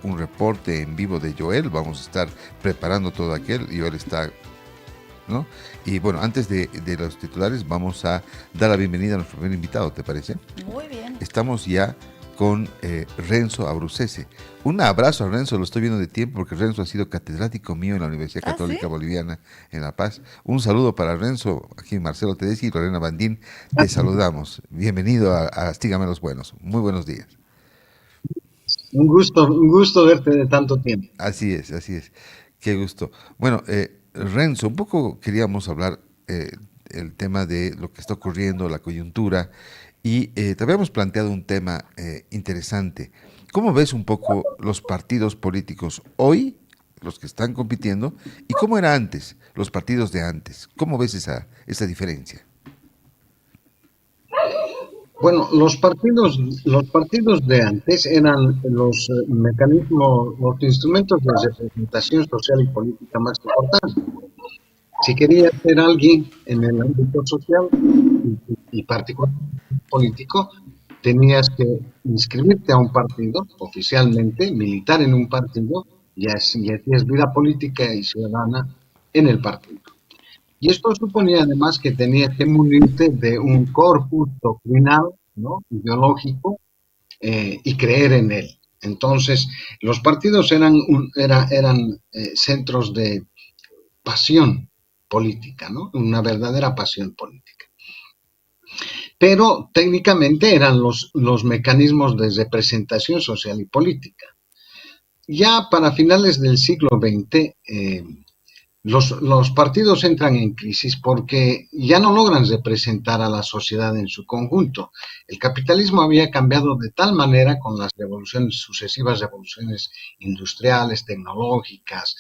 un reporte en vivo de Joel. Vamos a estar preparando todo aquel. Joel está, ¿no? Y bueno, antes de los titulares, vamos a dar la bienvenida a nuestro primer invitado, ¿te parece? Muy bien. Estamos ya con Renzo Abrucese. Un abrazo a Renzo, lo estoy viendo de tiempo porque Renzo ha sido catedrático mío en la Universidad ¿Ah, sí? Católica Boliviana en La Paz. Un saludo para Renzo, aquí Marcelo Tedeschi y Lorena Bandín, te saludamos. Bienvenido a Sígame los Buenos. Muy buenos días. Un gusto verte de tanto tiempo. Así es, así es. Qué gusto. Bueno, Renzo, un poco queríamos hablar el tema de lo que está ocurriendo, la coyuntura, y te habíamos planteado un tema interesante. ¿Cómo ves un poco los partidos políticos hoy, los que están compitiendo, y cómo era antes, los partidos de antes? ¿Cómo ves esa diferencia? Bueno, los partidos de antes eran los mecanismos, los instrumentos de representación social y política más importantes. Si querías ser alguien en el ámbito social y particularmente político, tenías que inscribirte a un partido oficialmente, militar en un partido, y hacías vida política y ciudadana en el partido. Y esto suponía además que tenías que munirte de un corpus doctrinal, ¿no? Ideológico, y creer en él. Entonces, los partidos eran centros de pasión política, ¿no? Una verdadera pasión política. Pero técnicamente eran los mecanismos de representación social y política. Ya para finales del siglo XX, los partidos entran en crisis porque ya no logran representar a la sociedad en su conjunto. El capitalismo había cambiado de tal manera con las sucesivas revoluciones industriales, tecnológicas,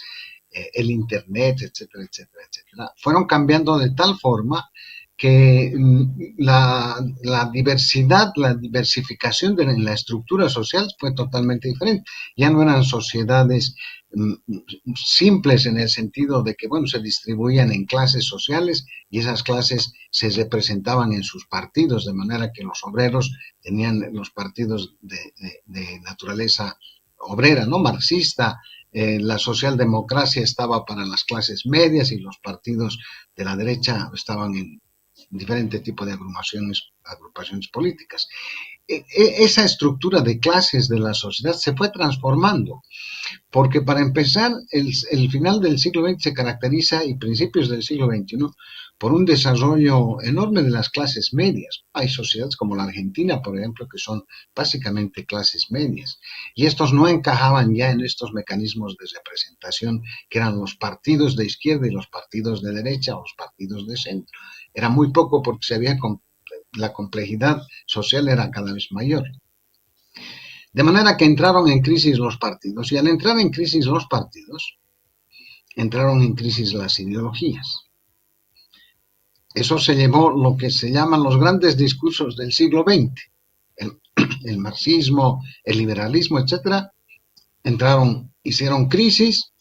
el Internet, etcétera, etcétera, etcétera. Fueron cambiando de tal forma que la diversificación en la estructura social fue totalmente diferente. Ya no eran sociedades simples en el sentido de que, bueno, se distribuían en clases sociales y esas clases se representaban en sus partidos, de manera que los obreros tenían los partidos de naturaleza obrera, ¿no? Marxista, la socialdemocracia estaba para las clases medias y los partidos de la derecha estaban en diferentes tipos de agrupaciones políticas. Esa estructura de clases de la sociedad se fue transformando. Porque para empezar, el final del siglo XX se caracteriza y principios del siglo XXI por un desarrollo enorme de las clases medias. Hay sociedades como la Argentina, por ejemplo, que son básicamente clases medias. Y estos no encajaban ya en estos mecanismos de representación que eran los partidos de izquierda y los partidos de derecha o los partidos de centro. Era muy poco porque la complejidad social era cada vez mayor. De manera que entraron en crisis los partidos y al entrar en crisis los partidos, entraron en crisis las ideologías. Eso se llevó lo que se llaman los grandes discursos del siglo XX, el marxismo, el liberalismo, etcétera, hicieron crisis,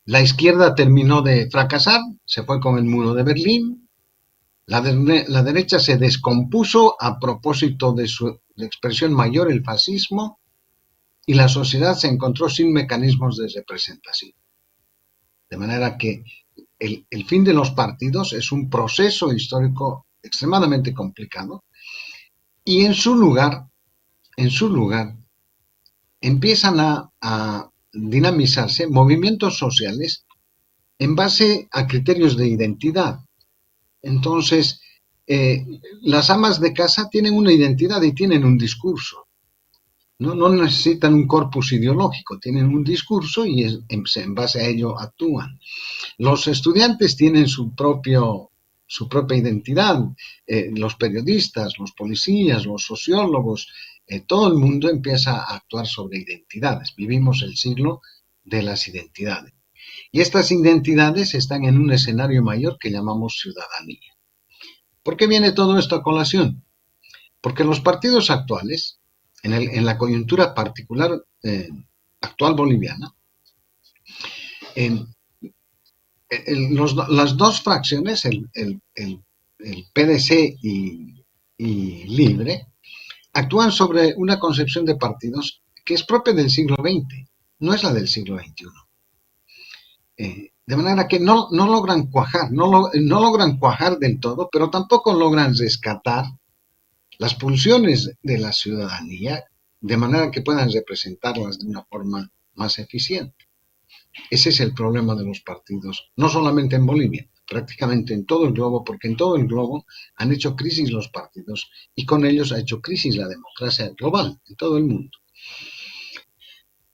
la izquierda terminó de fracasar, se fue con el muro de Berlín, la derecha se descompuso a propósito de su expresión mayor, el fascismo, y la sociedad se encontró sin mecanismos de representación. De manera que el fin de los partidos es un proceso histórico extremadamente complicado y en su lugar empiezan a dinamizarse movimientos sociales en base a criterios de identidad. Entonces, las amas de casa tienen una identidad y tienen un discurso. No necesitan un corpus ideológico, tienen un discurso y en base a ello actúan. Los estudiantes tienen su propia identidad, los periodistas, los policías, los sociólogos, todo el mundo empieza a actuar sobre identidades. Vivimos el siglo de las identidades. Y estas identidades están en un escenario mayor que llamamos ciudadanía. ¿Por qué viene todo esto a colación? Porque los partidos actuales, en la coyuntura particular actual boliviana, las dos fracciones, el PDC y Libre, actúan sobre una concepción de partidos que es propia del siglo XX, no es la del siglo XXI. De manera que no logran cuajar, no logran cuajar del todo, pero tampoco logran rescatar las pulsiones de la ciudadanía de manera que puedan representarlas de una forma más eficiente. Ese es el problema de los partidos, no solamente en Bolivia, prácticamente en todo el globo, porque en todo el globo han hecho crisis los partidos y con ellos ha hecho crisis la democracia global en todo el mundo.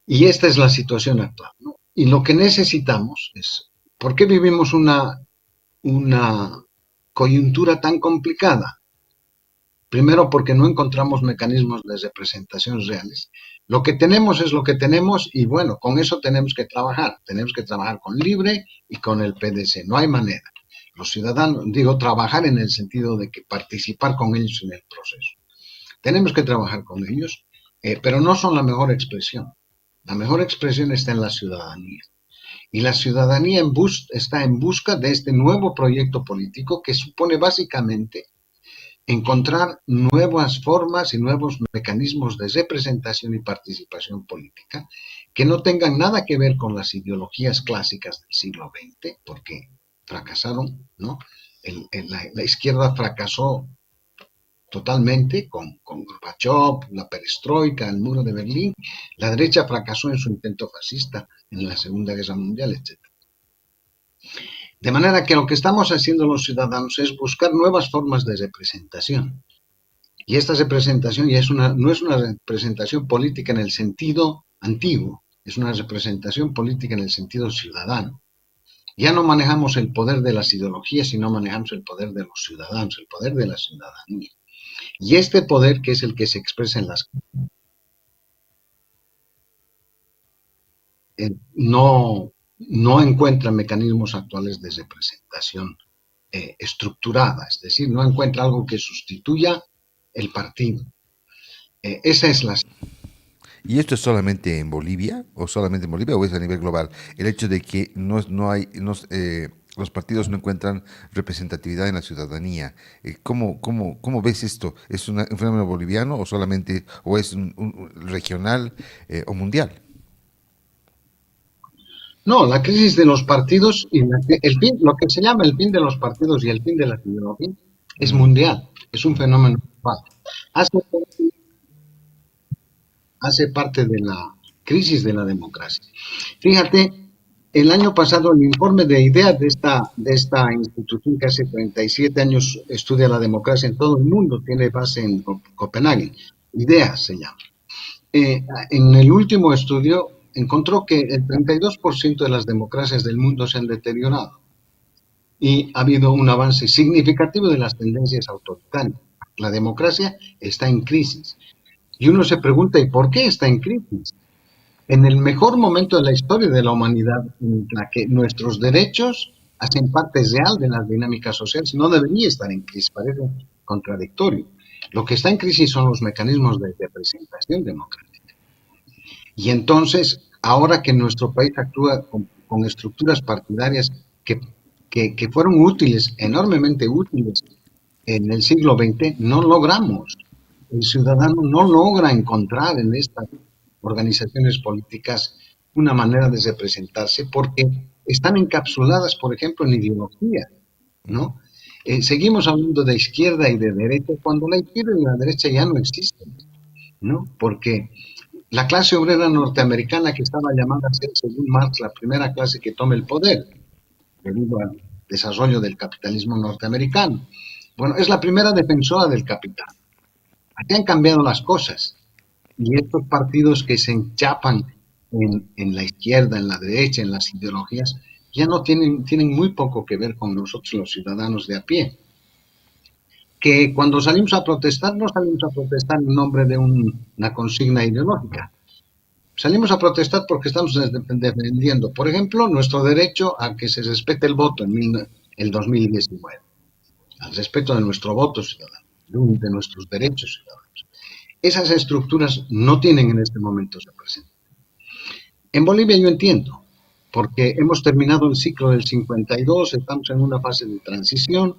Y esta es la situación actual, ¿no? Y lo que necesitamos es, ¿por qué vivimos una coyuntura tan complicada? Primero, porque no encontramos mecanismos de representación reales. Lo que tenemos es lo que tenemos y bueno, con eso tenemos que trabajar. Tenemos que trabajar con Libre y con el PDC. No hay manera. Los ciudadanos, digo, trabajar en el sentido de que participar con ellos en el proceso. Tenemos que trabajar con ellos, pero no son la mejor expresión. La mejor expresión está en la ciudadanía. Y la ciudadanía está en busca de este nuevo proyecto político que supone básicamente encontrar nuevas formas y nuevos mecanismos de representación y participación política que no tengan nada que ver con las ideologías clásicas del siglo XX, porque fracasaron, ¿no? La izquierda fracasó totalmente con Gorbachev, la perestroika, el muro de Berlín. La derecha fracasó en su intento fascista en la Segunda Guerra Mundial, etc. De manera que lo que estamos haciendo los ciudadanos es buscar nuevas formas de representación. Y esta representación ya no es una representación política en el sentido antiguo, es una representación política en el sentido ciudadano. Ya no manejamos el poder de las ideologías, sino manejamos el poder de los ciudadanos, el poder de la ciudadanía. Y este poder, que es el que se expresa en las no encuentra mecanismos actuales de representación estructurada, es decir, no encuentra algo que sustituya el partido. Esa es la... ¿Y esto es solamente en Bolivia o solamente en Bolivia o es a nivel global? El hecho de que no hay, los partidos no encuentran representatividad en la ciudadanía. ¿Cómo ves esto? ¿Es un fenómeno boliviano o solamente, o es un regional o mundial? No, la crisis de los partidos y el fin, lo que se llama el fin de los partidos y el fin de la ideología es Mm. mundial, es un fenómeno global. Hace, hace parte de la crisis de la democracia. Fíjate, el año pasado el informe de ideas de esta institución que hace 37 años estudia la democracia en todo el mundo, tiene base en Copenhague, ideas se llama. En el último estudio encontró que el 32% de las democracias del mundo se han deteriorado y ha habido un avance significativo de las tendencias autoritarias. La democracia está en crisis. Y uno se pregunta, ¿y por qué está en crisis? En el mejor momento de la historia de la humanidad, en la que nuestros derechos hacen parte real de las dinámicas sociales, no debería estar en crisis, parece contradictorio. Lo que está en crisis son los mecanismos de representación democrática. Y entonces, ahora que nuestro país actúa con estructuras partidarias que fueron útiles, enormemente útiles en el siglo XX, no logramos. El ciudadano no logra encontrar en estas organizaciones políticas una manera de representarse porque están encapsuladas, por ejemplo, en ideología, ¿no? Seguimos hablando de izquierda y de derecha cuando la izquierda y la derecha ya no existen, ¿no? Porque la clase obrera norteamericana, que estaba llamada a ser, según Marx, la primera clase que tome el poder, debido al desarrollo del capitalismo norteamericano. Bueno, es la primera defensora del capital. Aquí han cambiado las cosas. Y estos partidos que se enchapan en la izquierda, en la derecha, en las ideologías, ya no tienen muy poco que ver con nosotros los ciudadanos de a pie. Que cuando salimos a protestar, no salimos a protestar en nombre de una consigna ideológica. Salimos a protestar porque estamos defendiendo, por ejemplo, nuestro derecho a que se respete el voto en el 2019, al respeto de nuestro voto ciudadano, de nuestros derechos ciudadanos. Esas estructuras no tienen en este momento representación. En Bolivia yo entiendo, porque hemos terminado el ciclo del 52, estamos en una fase de transición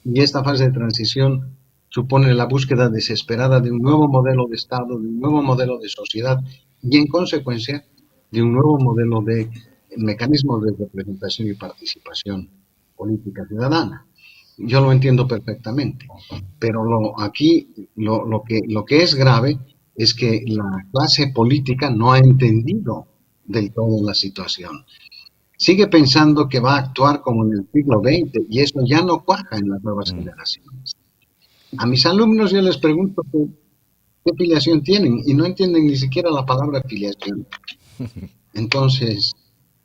y esta fase de transición supone la búsqueda desesperada de un nuevo modelo de Estado, de un nuevo modelo de sociedad y en consecuencia de un nuevo modelo de mecanismos de representación y participación política ciudadana. Yo lo entiendo perfectamente, pero lo que es grave es que la clase política no ha entendido del todo la situación. Sigue pensando que va a actuar como en el siglo XX y eso ya no cuaja en las nuevas Mm. generaciones. A mis alumnos yo les pregunto qué filiación tienen y no entienden ni siquiera la palabra filiación. Entonces,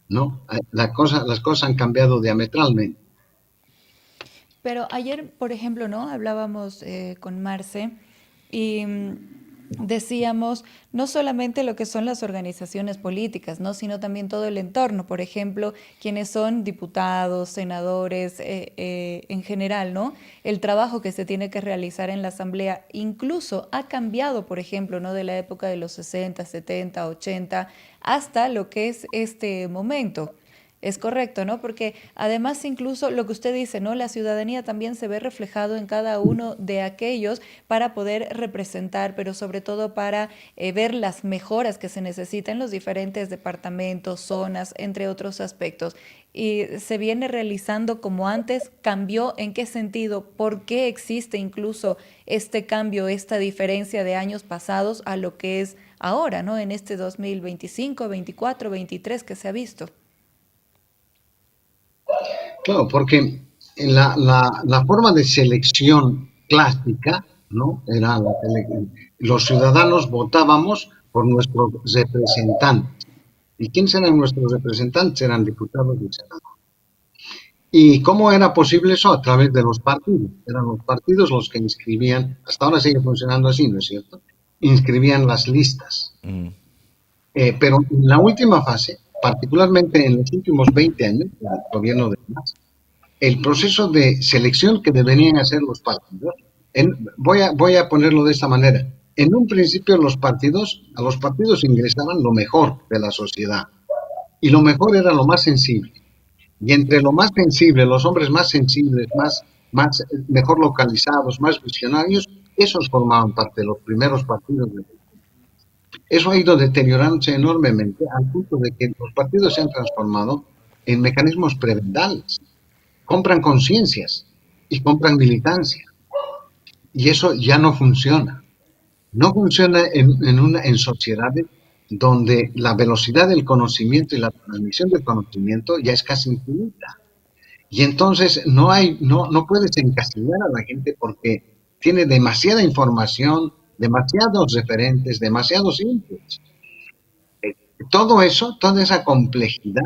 no, las cosas han cambiado diametralmente. Pero ayer, por ejemplo, ¿no? Hablábamos con Marce y decíamos no solamente lo que son las organizaciones políticas, ¿no? Sino también todo el entorno, por ejemplo, quienes son diputados, senadores, en general, ¿no? El trabajo que se tiene que realizar en la Asamblea incluso ha cambiado, por ejemplo, ¿no? De la época de los 60, 70, 80 hasta lo que es este momento. Es correcto, ¿no? Porque además incluso lo que usted dice, ¿no? La ciudadanía también se ve reflejado en cada uno de aquellos para poder representar, pero sobre todo para ver las mejoras que se necesitan en los diferentes departamentos, zonas, entre otros aspectos. Y se viene realizando como antes, cambió en qué sentido, por qué existe incluso este cambio, esta diferencia de años pasados a lo que es ahora, ¿no? En este 2025, 24, 23 que se ha visto. Claro, porque la forma de selección clásica, ¿no? Era los ciudadanos votábamos por nuestros representantes. ¿Y quiénes eran nuestros representantes? Eran diputados y senadores. ¿Y cómo era posible eso? A través de los partidos. Eran los partidos los que inscribían, hasta ahora sigue funcionando así, ¿no es cierto? Inscribían las listas. Mm. Pero en la última fase, particularmente en los últimos 20 años del gobierno de Mas, el proceso de selección que deberían hacer los partidos, voy a ponerlo de esta manera. En un principio a los partidos ingresaban lo mejor de la sociedad y lo mejor era lo más sensible. Y entre lo más sensible, los hombres más sensibles, mejor localizados, más visionarios, esos formaban parte de los primeros partidos. Eso ha ido deteriorándose enormemente al punto de que los partidos se han transformado en mecanismos prebendales. Compran conciencias y compran militancia. Y eso ya no funciona. No funciona en sociedades donde la velocidad del conocimiento y la transmisión del conocimiento ya es casi infinita. Y entonces no puedes encasillar a la gente porque tiene demasiada información, demasiados referentes, demasiados inputs. Todo eso, toda esa complejidad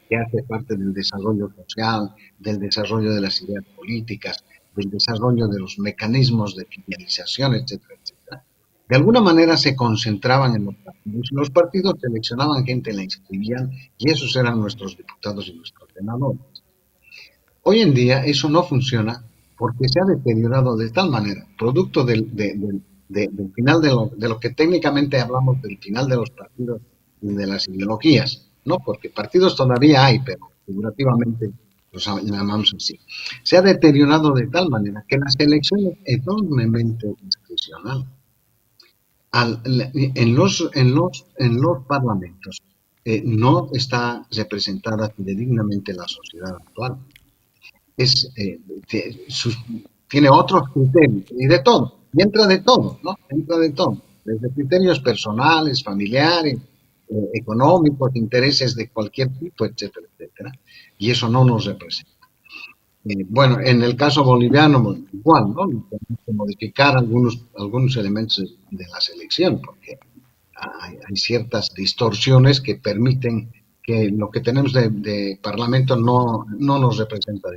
que hace parte del desarrollo social, del desarrollo de las ideas políticas, del desarrollo de los mecanismos de fidelización, etcétera, etcétera, de alguna manera se concentraban en los partidos. Los partidos seleccionaban gente, la inscribían y esos eran nuestros diputados y nuestros senadores. Hoy en día eso no funciona porque se ha deteriorado de tal manera, producto del final de lo que técnicamente hablamos del final de los partidos y de las ideologías, ¿no? Porque partidos todavía hay, pero figurativamente los llamamos así. Se ha deteriorado de tal manera que la selección es enormemente discrecional. En los parlamentos no está representada fidedignamente la sociedad actual. Es, tiene otros criterios y de todo, y entra de todo, ¿no? Entra de todo, desde criterios personales, familiares, económicos, intereses de cualquier tipo, etcétera, etcétera, y eso no nos representa. Bueno, en el caso boliviano, bueno, igual, ¿no? Tenemos que modificar algunos elementos de la selección, porque hay ciertas distorsiones que permiten que lo que tenemos de parlamento no nos representa,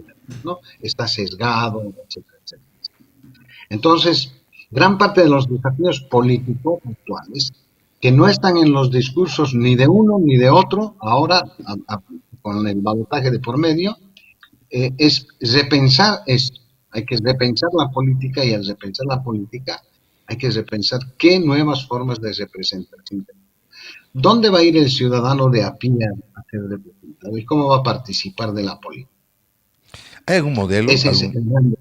¿no? Está sesgado, etcétera, etcétera. Entonces, gran parte de los desafíos políticos actuales, que no están en los discursos ni de uno ni de otro, ahora con el balotaje de por medio, es repensar esto. Hay que repensar la política y al repensar la política hay que repensar qué nuevas formas de representación. ¿Dónde va a ir el ciudadano de a pie a ser representado y cómo va a participar de la política? ¿Hay algún modelo? Ese es el gran...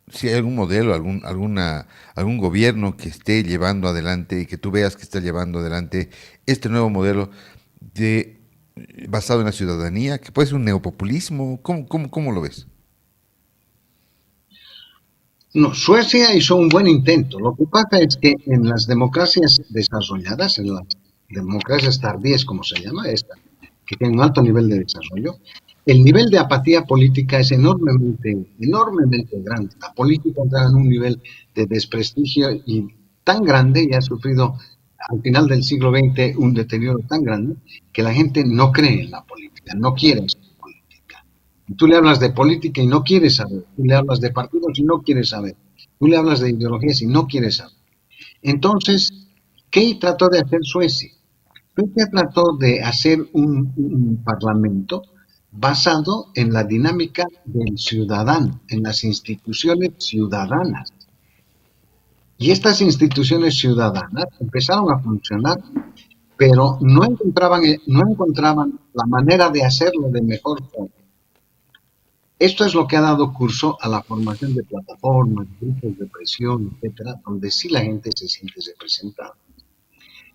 si hay algún modelo, algún gobierno que esté llevando adelante y que tú veas que está llevando adelante este nuevo modelo de basado en la ciudadanía, que puede ser un neopopulismo. ¿Cómo lo ves? No, Suecia hizo un buen intento. Lo que pasa es que en las democracias desarrolladas, en las democracias tardías, como se llama esta, que tienen un alto nivel de desarrollo, el nivel de apatía política es enormemente grande. La política entra en un nivel de desprestigio y tan grande y ha sufrido al final del siglo XX un deterioro tan grande que la gente no cree en la política, no quiere saber política. Tú le hablas de política y no quiere saber, tú le hablas de partidos y no quiere saber, tú le hablas de ideologías y no quiere saber. Entonces, ¿qué trató de hacer Suecia? Suecia trató de hacer un parlamento basado en la dinámica del ciudadano, en las instituciones ciudadanas. Y estas instituciones ciudadanas empezaron a funcionar, pero no encontraban la manera de hacerlo de mejor forma. Esto es lo que ha dado curso a la formación de plataformas, grupos de presión, etcétera, donde sí la gente se siente representada.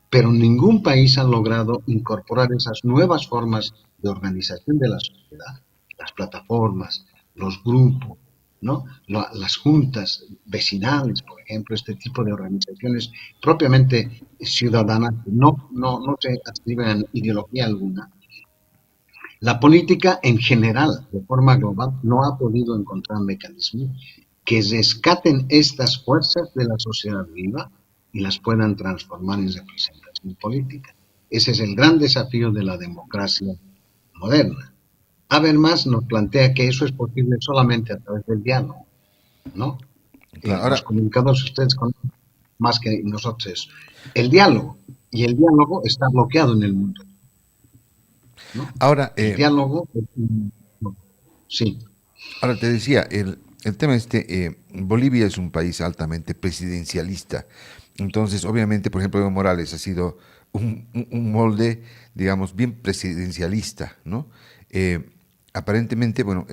Pero ningún país ha logrado incorporar esas nuevas formas de organización de la sociedad, las plataformas, los grupos, ¿no? Las juntas vecinales, por ejemplo, este tipo de organizaciones propiamente ciudadanas, no se adscriben a ideología alguna. La política en general, de forma global, no ha podido encontrar mecanismos que rescaten estas fuerzas de la sociedad viva y las puedan transformar en representación política. Ese es el gran desafío de la democracia moderna. Habermas nos plantea que eso es posible solamente a través del diálogo, ¿no? Claro, Los ahora, comunicados ustedes conocen más que nosotros. El diálogo, y el diálogo está bloqueado en el mundo, ¿no? ahora, El diálogo, sí, ahora te decía, el tema Bolivia es un país altamente presidencialista. Entonces, obviamente, por ejemplo, Evo Morales ha sido un molde, digamos, bien presidencialista, ¿no? Eh, Aparentemente, bueno,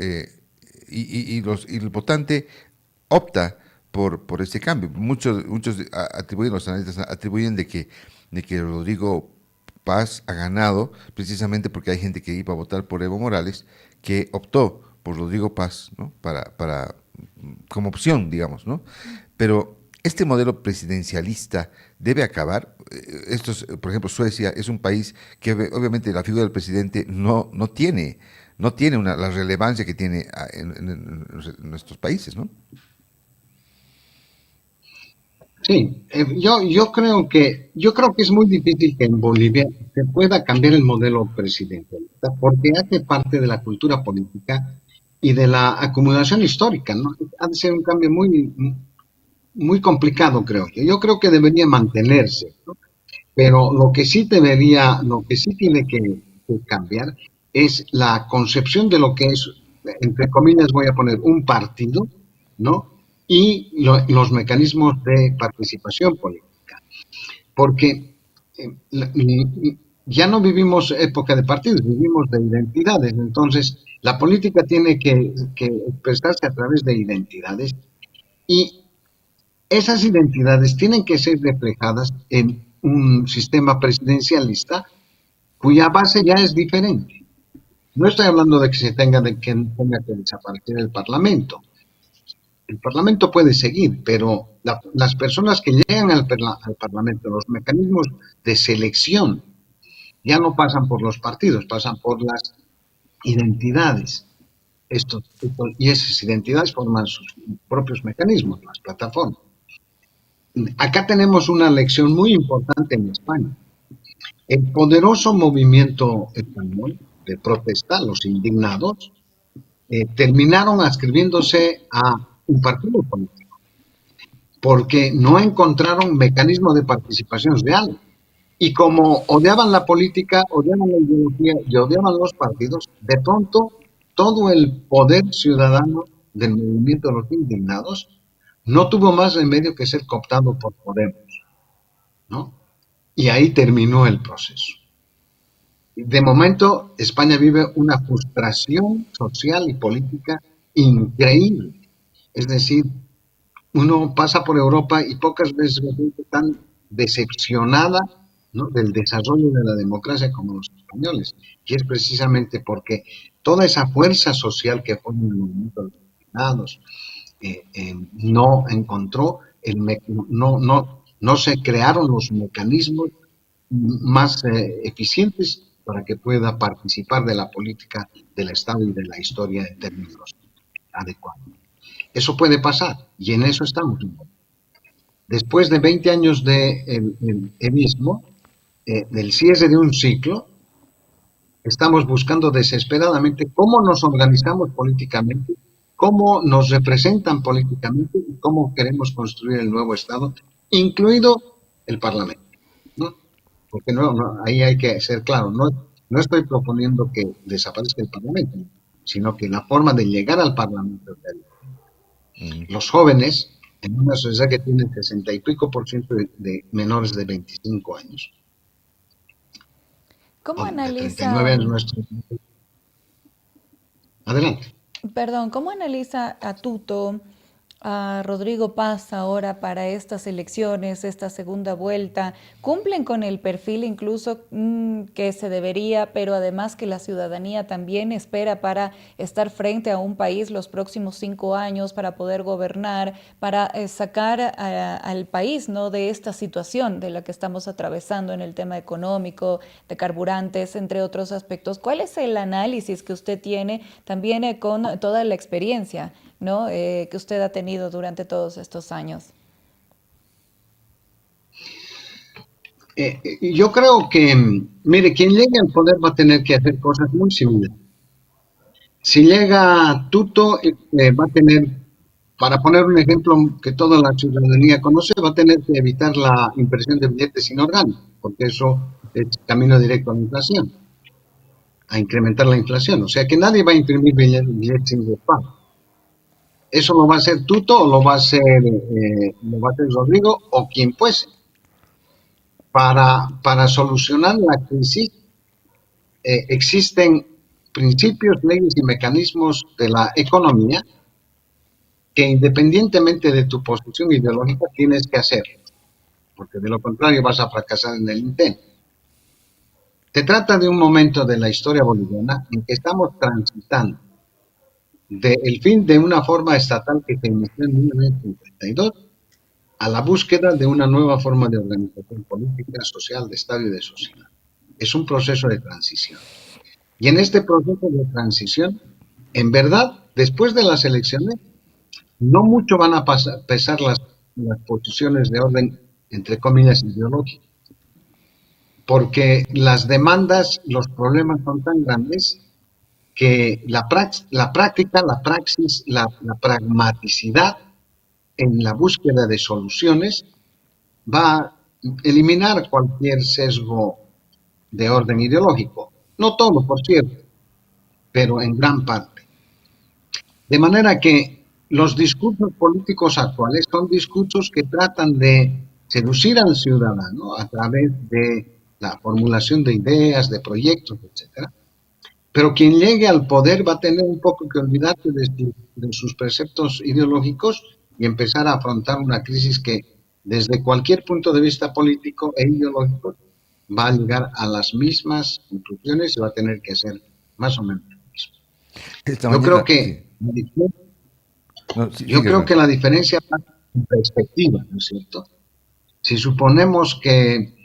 y el votante opta por este cambio. Muchos atribuyen, los analistas atribuyen de que Rodrigo Paz ha ganado precisamente porque hay gente que iba a votar por Evo Morales que optó por Rodrigo Paz, ¿no? Como opción, digamos, ¿no? Pero este modelo presidencialista debe acabar. Por ejemplo, Suecia es un país que obviamente la figura del presidente no tiene la relevancia que tiene en nuestros países, ¿no? sí, yo creo que es muy difícil que en Bolivia se pueda cambiar el modelo presidencialista porque hace parte de la cultura política y de la acumulación histórica, ¿no? Ha de ser un cambio muy complicado, creo yo. Yo creo que debería mantenerse, ¿no? Pero lo que sí tiene que cambiar es la concepción de lo que es, entre comillas voy a poner, un partido, ¿no? Y los mecanismos de participación política. Porque ya no vivimos época de partidos, vivimos de identidades. Entonces, la política tiene que expresarse a través de identidades y esas identidades tienen que ser reflejadas en un sistema presidencialista cuya base ya es diferente. No estoy hablando de que tenga que desaparecer el Parlamento. El Parlamento puede seguir, pero las personas que llegan al Parlamento, los mecanismos de selección, ya no pasan por los partidos, pasan por las identidades. Y esas identidades forman sus propios mecanismos, las plataformas. Acá tenemos una lección muy importante en España. El poderoso movimiento español de protesta, los indignados, terminaron adscribiéndose a un partido político, porque no encontraron mecanismo de participación real. Y como odiaban la política, odiaban la ideología y odiaban los partidos, de pronto todo el poder ciudadano del movimiento de los indignados no tuvo más remedio que ser cooptado por Podemos, ¿no? Y ahí terminó el proceso. De momento, España vive una frustración social y política increíble. Es decir, uno pasa por Europa y pocas veces ve gente tan decepcionada, ¿no?, del desarrollo de la democracia como los españoles. Y es precisamente porque toda esa fuerza social que fue en el movimiento de los refugiados no encontró, no se crearon los mecanismos más eficientes para que pueda participar de la política del Estado y de la historia en términos adecuados. Eso puede pasar y en eso estamos. Después de 20 años de evismo, del cierre de un ciclo, estamos buscando desesperadamente cómo nos organizamos políticamente, cómo nos representan políticamente y cómo queremos construir el nuevo Estado, incluido el Parlamento, ¿no? Porque ahí hay que ser claro, no estoy proponiendo que desaparezca el Parlamento, sino que la forma de llegar al Parlamento, los jóvenes, en una sociedad que tiene 60 y pico por ciento de menores de 25 años, ¿Cómo o de analiza, 39 años nuestro. Adelante. perdón, cómo analiza a Tuto, a Rodrigo Paz ahora para estas elecciones, esta segunda vuelta? ¿Cumplen con el perfil incluso que se debería, pero además que la ciudadanía también espera para estar frente a un país los próximos 5 años, para poder gobernar, para sacar al país, ¿no?, de esta situación de la que estamos atravesando en el tema económico, de carburantes, entre otros aspectos? ¿Cuál es el análisis que usted tiene también con toda la experiencia, ¿no?, que usted ha tenido durante todos estos años? Yo creo que, mire, quien llegue al poder va a tener que hacer cosas muy similares. Si llega Tuto, va a tener, para poner un ejemplo que toda la ciudadanía conoce, va a tener que evitar la impresión de billetes inorgánicos, porque eso es camino directo a la inflación, a incrementar la inflación. O sea que nadie va a imprimir billetes sin respaldo. Eso lo va a hacer Tuto o lo va a hacer Rodrigo o quien fuese. Para solucionar la crisis existen principios, leyes y mecanismos de la economía que independientemente de tu posición ideológica tienes que hacer, porque de lo contrario vas a fracasar en el intento. Se trata de un momento de la historia boliviana en que estamos transitando del fin de una forma estatal que se inició en 1952 a la búsqueda de una nueva forma de organización política, social, de Estado y de sociedad. Es un proceso de transición. Y en este proceso de transición, en verdad, después de las elecciones, no mucho van a pesar las posiciones de orden, entre comillas, ideológicas, porque las demandas, los problemas son tan grandes que la práctica, la praxis, la pragmaticidad en la búsqueda de soluciones va a eliminar cualquier sesgo de orden ideológico. No todo, por cierto, pero en gran parte. De manera que los discursos políticos actuales son discursos que tratan de seducir al ciudadano a través de la formulación de ideas, de proyectos, etcétera. Pero quien llegue al poder va a tener un poco que olvidarse de sus preceptos ideológicos y empezar a afrontar una crisis que desde cualquier punto de vista político e ideológico va a llegar a las mismas conclusiones y va a tener que hacer más o menos lo mismo. Esta Yo creo mañana, que sí. No, sí, yo sigue, creo que Renzo. la diferencia está en perspectiva, ¿no es cierto? Si suponemos que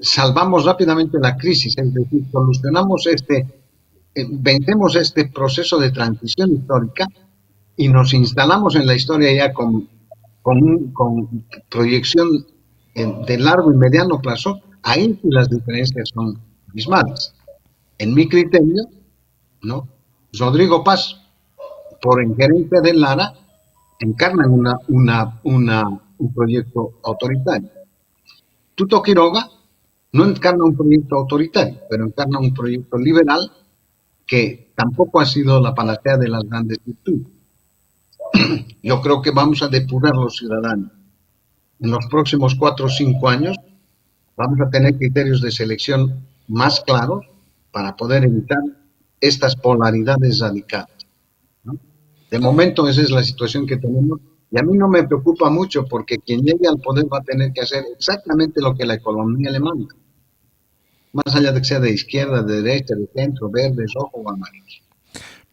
salvamos rápidamente la crisis, es decir, solucionamos vencemos este proceso de transición histórica y nos instalamos en la historia ya con proyección de largo y mediano plazo, ahí sí las diferencias son abismales. En mi criterio, ¿no?, Rodrigo Paz, por injerencia de Lara, encarnan un proyecto autoritario. Tuto Quiroga no encarna un proyecto autoritario, pero encarna un proyecto liberal que tampoco ha sido la panacea de las grandes virtudes. Yo creo que vamos a depurar los ciudadanos. En los próximos 4 o 5 años vamos a tener criterios de selección más claros para poder evitar estas polaridades radicales, ¿no? De momento esa es la situación que tenemos y a mí no me preocupa mucho porque quien llegue al poder va a tener que hacer exactamente lo que la economía le manda, más allá de que sea de izquierda, de derecha, de centro, verde, rojo o amarillo.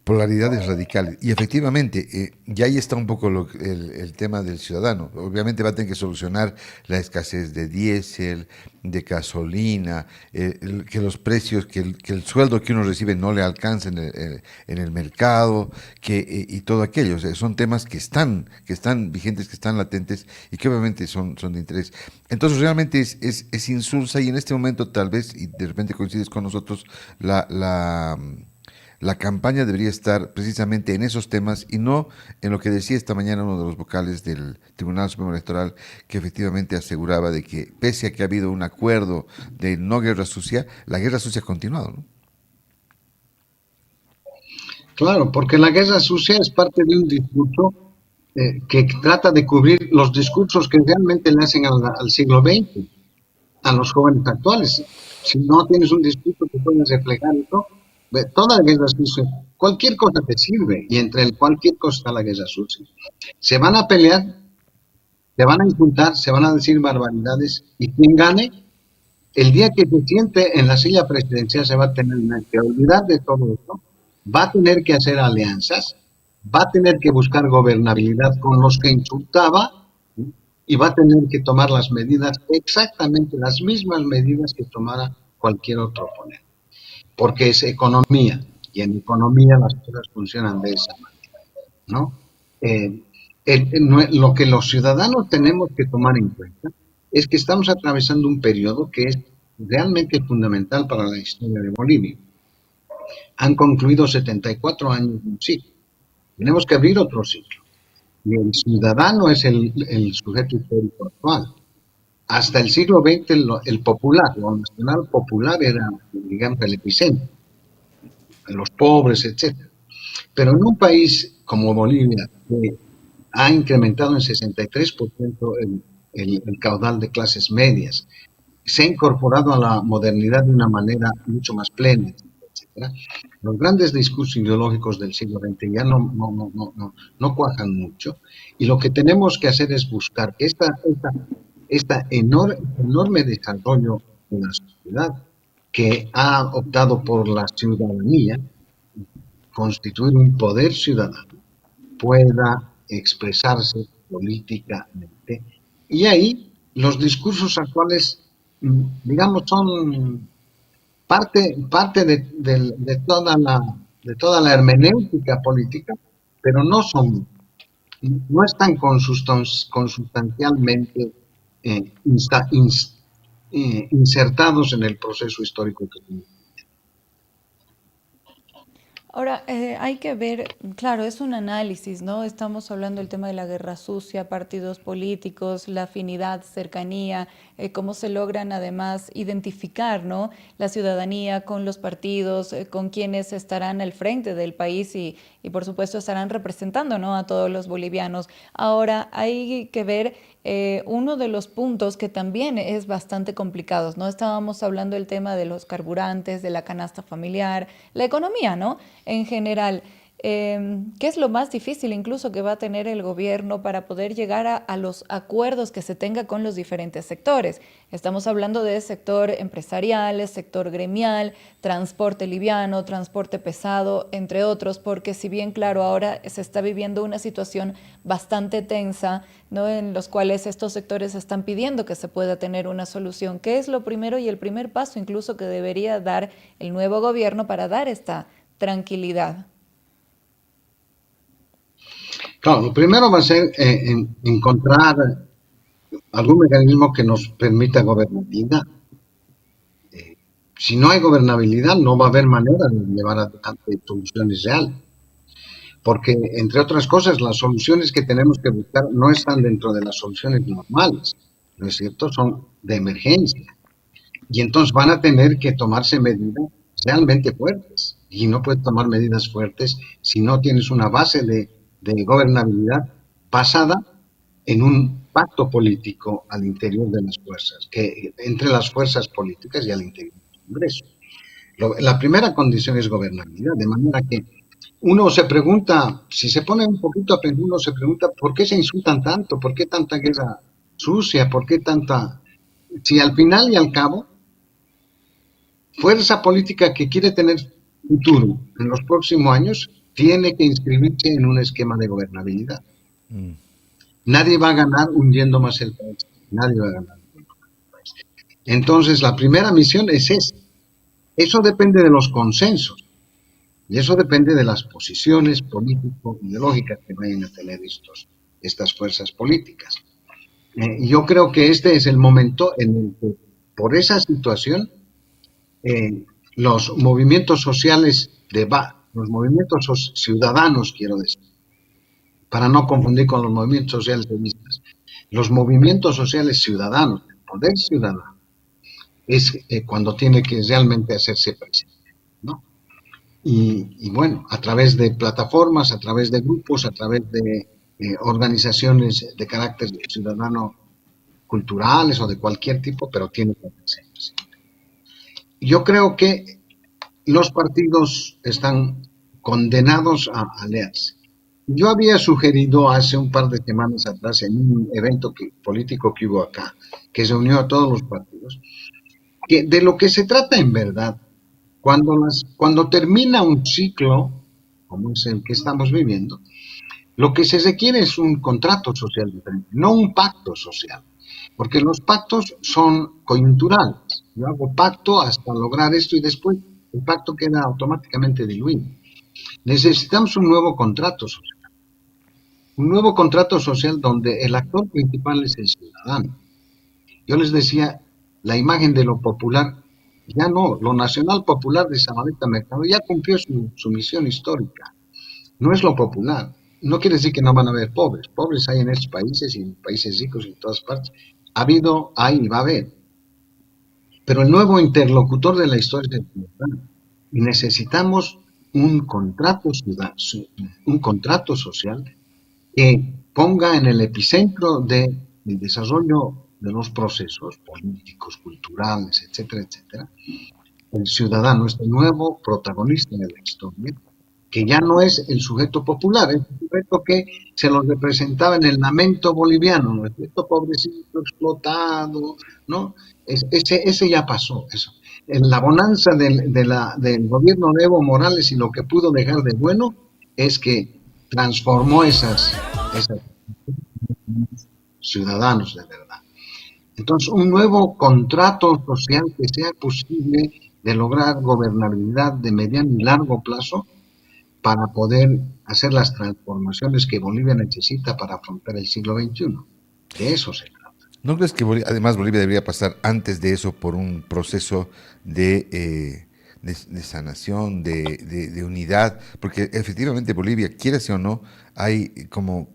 Polaridades radicales. Y efectivamente, ya ahí está un poco el tema del ciudadano. Obviamente va a tener que solucionar la escasez de diésel, de gasolina, que los precios, que el sueldo que uno recibe no le alcanza en el mercado, y todo aquello. O sea, son temas que están vigentes, que están latentes y que obviamente son de interés. Entonces realmente es insulsa y en este momento tal vez, y de repente coincides con nosotros, la campaña debería estar precisamente en esos temas y no en lo que decía esta mañana uno de los vocales del Tribunal Supremo Electoral, que efectivamente aseguraba de que pese a que ha habido un acuerdo de no guerra sucia, la guerra sucia ha continuado, ¿no? Claro, porque la guerra sucia es parte de un discurso que trata de cubrir los discursos que realmente le hacen al siglo XX, a los jóvenes actuales. Si no tienes un discurso que pueda reflejar eso, toda la guerra sucia, cualquier cosa te sirve, y entre el cualquier cosa está la guerra sucia. Se van a pelear, se van a insultar, se van a decir barbaridades, y quien gane, el día que se siente en la silla presidencial se va a tener que olvidar de todo esto, va a tener que hacer alianzas, va a tener que buscar gobernabilidad con los que insultaba, ¿sí? Y va a tener que tomar las medidas, exactamente las mismas medidas que tomara cualquier otro oponente, porque es economía, y en economía las cosas funcionan de esa manera, ¿no? Eh, lo que los ciudadanos tenemos que tomar en cuenta es que estamos atravesando un periodo que es realmente fundamental para la historia de Bolivia. Han concluido 74 años de un ciclo. Tenemos que abrir otro ciclo. Y el ciudadano es el sujeto histórico actual. Hasta el siglo XX el popular, lo nacional popular era, digamos, el epicentro, los pobres, etcétera. Pero en un país como Bolivia, que ha incrementado en 63% el caudal de clases medias, se ha incorporado a la modernidad de una manera mucho más plena, etcétera. Los grandes discursos ideológicos del siglo XX ya no cuajan mucho, y lo que tenemos que hacer es buscar que enorme desarrollo de la sociedad que ha optado por la ciudadanía, constituir un poder ciudadano, pueda expresarse políticamente. Y ahí los discursos actuales, digamos, son parte de toda la hermenéutica política, pero no están consustancialmente eh, insta, ins, insertados en el proceso histórico que tenemos. Ahora, hay que ver, claro, es un análisis, ¿no? Estamos hablando del tema de la guerra sucia, partidos políticos, la afinidad, cercanía, cómo se logran además identificar, ¿no? La ciudadanía con los partidos, con quienes estarán al frente del país y por supuesto estarán representando, ¿no? A todos los bolivianos. Ahora, hay que ver uno de los puntos que también es bastante complicado, ¿no? Estábamos hablando del tema de los carburantes, de la canasta familiar, la economía, ¿no? En general. ¿Qué es lo más difícil incluso que va a tener el gobierno para poder llegar a los acuerdos que se tenga con los diferentes sectores? Estamos hablando de sector empresarial, sector gremial, transporte liviano, transporte pesado, entre otros, porque si bien, claro, ahora se está viviendo una situación bastante tensa, ¿no? En los cuales estos sectores están pidiendo que se pueda tener una solución. ¿Qué es lo primero y el primer paso incluso que debería dar el nuevo gobierno para dar esta tranquilidad? Claro, lo primero va a ser encontrar algún mecanismo que nos permita gobernabilidad. Si no hay gobernabilidad, no va a haber manera de llevar adelante soluciones reales. Porque, entre otras cosas, las soluciones que tenemos que buscar no están dentro de las soluciones normales, ¿no es cierto? Son de emergencia. Y entonces van a tener que tomarse medidas realmente fuertes. Y no puedes tomar medidas fuertes si no tienes una base de gobernabilidad basada en un pacto político al interior de las fuerzas, que entre las fuerzas políticas y al interior del Congreso. La primera condición es gobernabilidad, de manera que Uno se pregunta, si se pone un poquito a pensar, uno se pregunta, ¿por qué se insultan tanto? ¿Por qué tanta guerra sucia? ¿Por qué tanta... Si al final y al cabo, fuerza política que quiere tener futuro en los próximos años, tiene que inscribirse en un esquema de gobernabilidad. Nadie va a ganar hundiendo más el país. Nadie va a ganar. Entonces, la primera misión es esa. Eso depende de los consensos. Y eso depende de las posiciones político-ideológicas que vayan a tener estas fuerzas políticas. Yo creo que este es el momento en el que, por esa situación, los movimientos sociales los movimientos ciudadanos, quiero decir, para no confundir con los movimientos sociales feministas, los movimientos sociales ciudadanos, el poder ciudadano, es cuando tiene que realmente hacerse presente, ¿no? Y bueno, a través de plataformas, a través de grupos, a través de organizaciones de carácter ciudadano culturales o de cualquier tipo, pero tiene que hacerse presente. Yo creo que los partidos están condenados a aliarse. Yo había sugerido hace un par de semanas atrás en un evento político que hubo acá, que se unió a todos los partidos, que de lo que se trata en verdad, cuando termina un ciclo, como es el que estamos viviendo, lo que se requiere es un contrato social diferente, no un pacto social, porque los pactos son coyunturales. Yo hago pacto hasta lograr esto y después el pacto queda automáticamente diluido. Necesitamos un nuevo contrato social. Un nuevo contrato social donde el actor principal es el ciudadano. Yo les decía, la imagen de lo popular, ya no, lo nacional popular de Zabaleta Mercado ya cumplió su misión histórica. No es lo popular. No quiere decir que no van a haber pobres. Pobres hay en estos países y en países ricos y en todas partes. Ha habido, hay y va a haber. Pero el nuevo interlocutor de la historia es el ciudadano. Y necesitamos un contrato social que ponga en el epicentro del desarrollo de los procesos políticos, culturales, etcétera, etcétera, el ciudadano, este nuevo protagonista de la historia, que ya no es el sujeto popular, es el sujeto que se lo representaba en el lamento boliviano, ¿no? Este pobrecito explotado, ¿no? Ese ya pasó, eso. En la bonanza del gobierno de Evo Morales y lo que pudo dejar de bueno es que transformó esas ciudadanos de verdad. Entonces, un nuevo contrato social que sea posible de lograr gobernabilidad de mediano y largo plazo para poder hacer las transformaciones que Bolivia necesita para afrontar el siglo XXI. De eso se trata. ¿No crees que además Bolivia debería pasar antes de eso por un proceso de sanación, de unidad? Porque efectivamente Bolivia, quieras o no, hay como,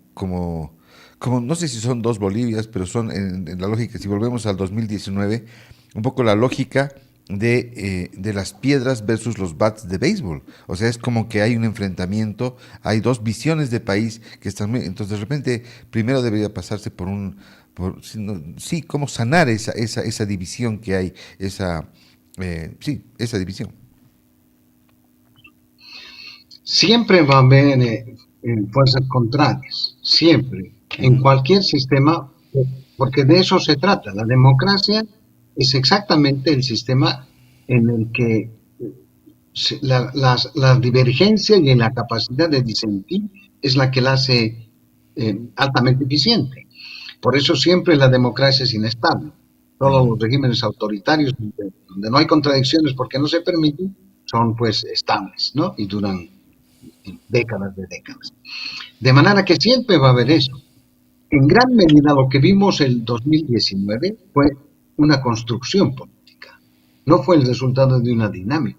no sé si son dos Bolivias, pero son en la lógica, si volvemos al 2019, un poco la lógica de las piedras versus los bats de béisbol. O sea, es como que hay un enfrentamiento, hay dos visiones de país que están... Entonces, de repente, primero debería pasarse sí, cómo sanar esa división que hay, esa división. Siempre va a haber fuerzas contrarias, siempre, en cualquier sistema, porque de eso se trata. La democracia es exactamente el sistema en el que la divergencia y en la capacidad de disentir es la que la hace altamente eficiente. Por eso siempre la democracia es inestable. Todos los regímenes autoritarios, donde no hay contradicciones porque no se permiten, son pues estables, ¿no? Y duran décadas de décadas. De manera que siempre va a haber eso. En gran medida lo que vimos el 2019 fue una construcción política. No fue el resultado de una dinámica.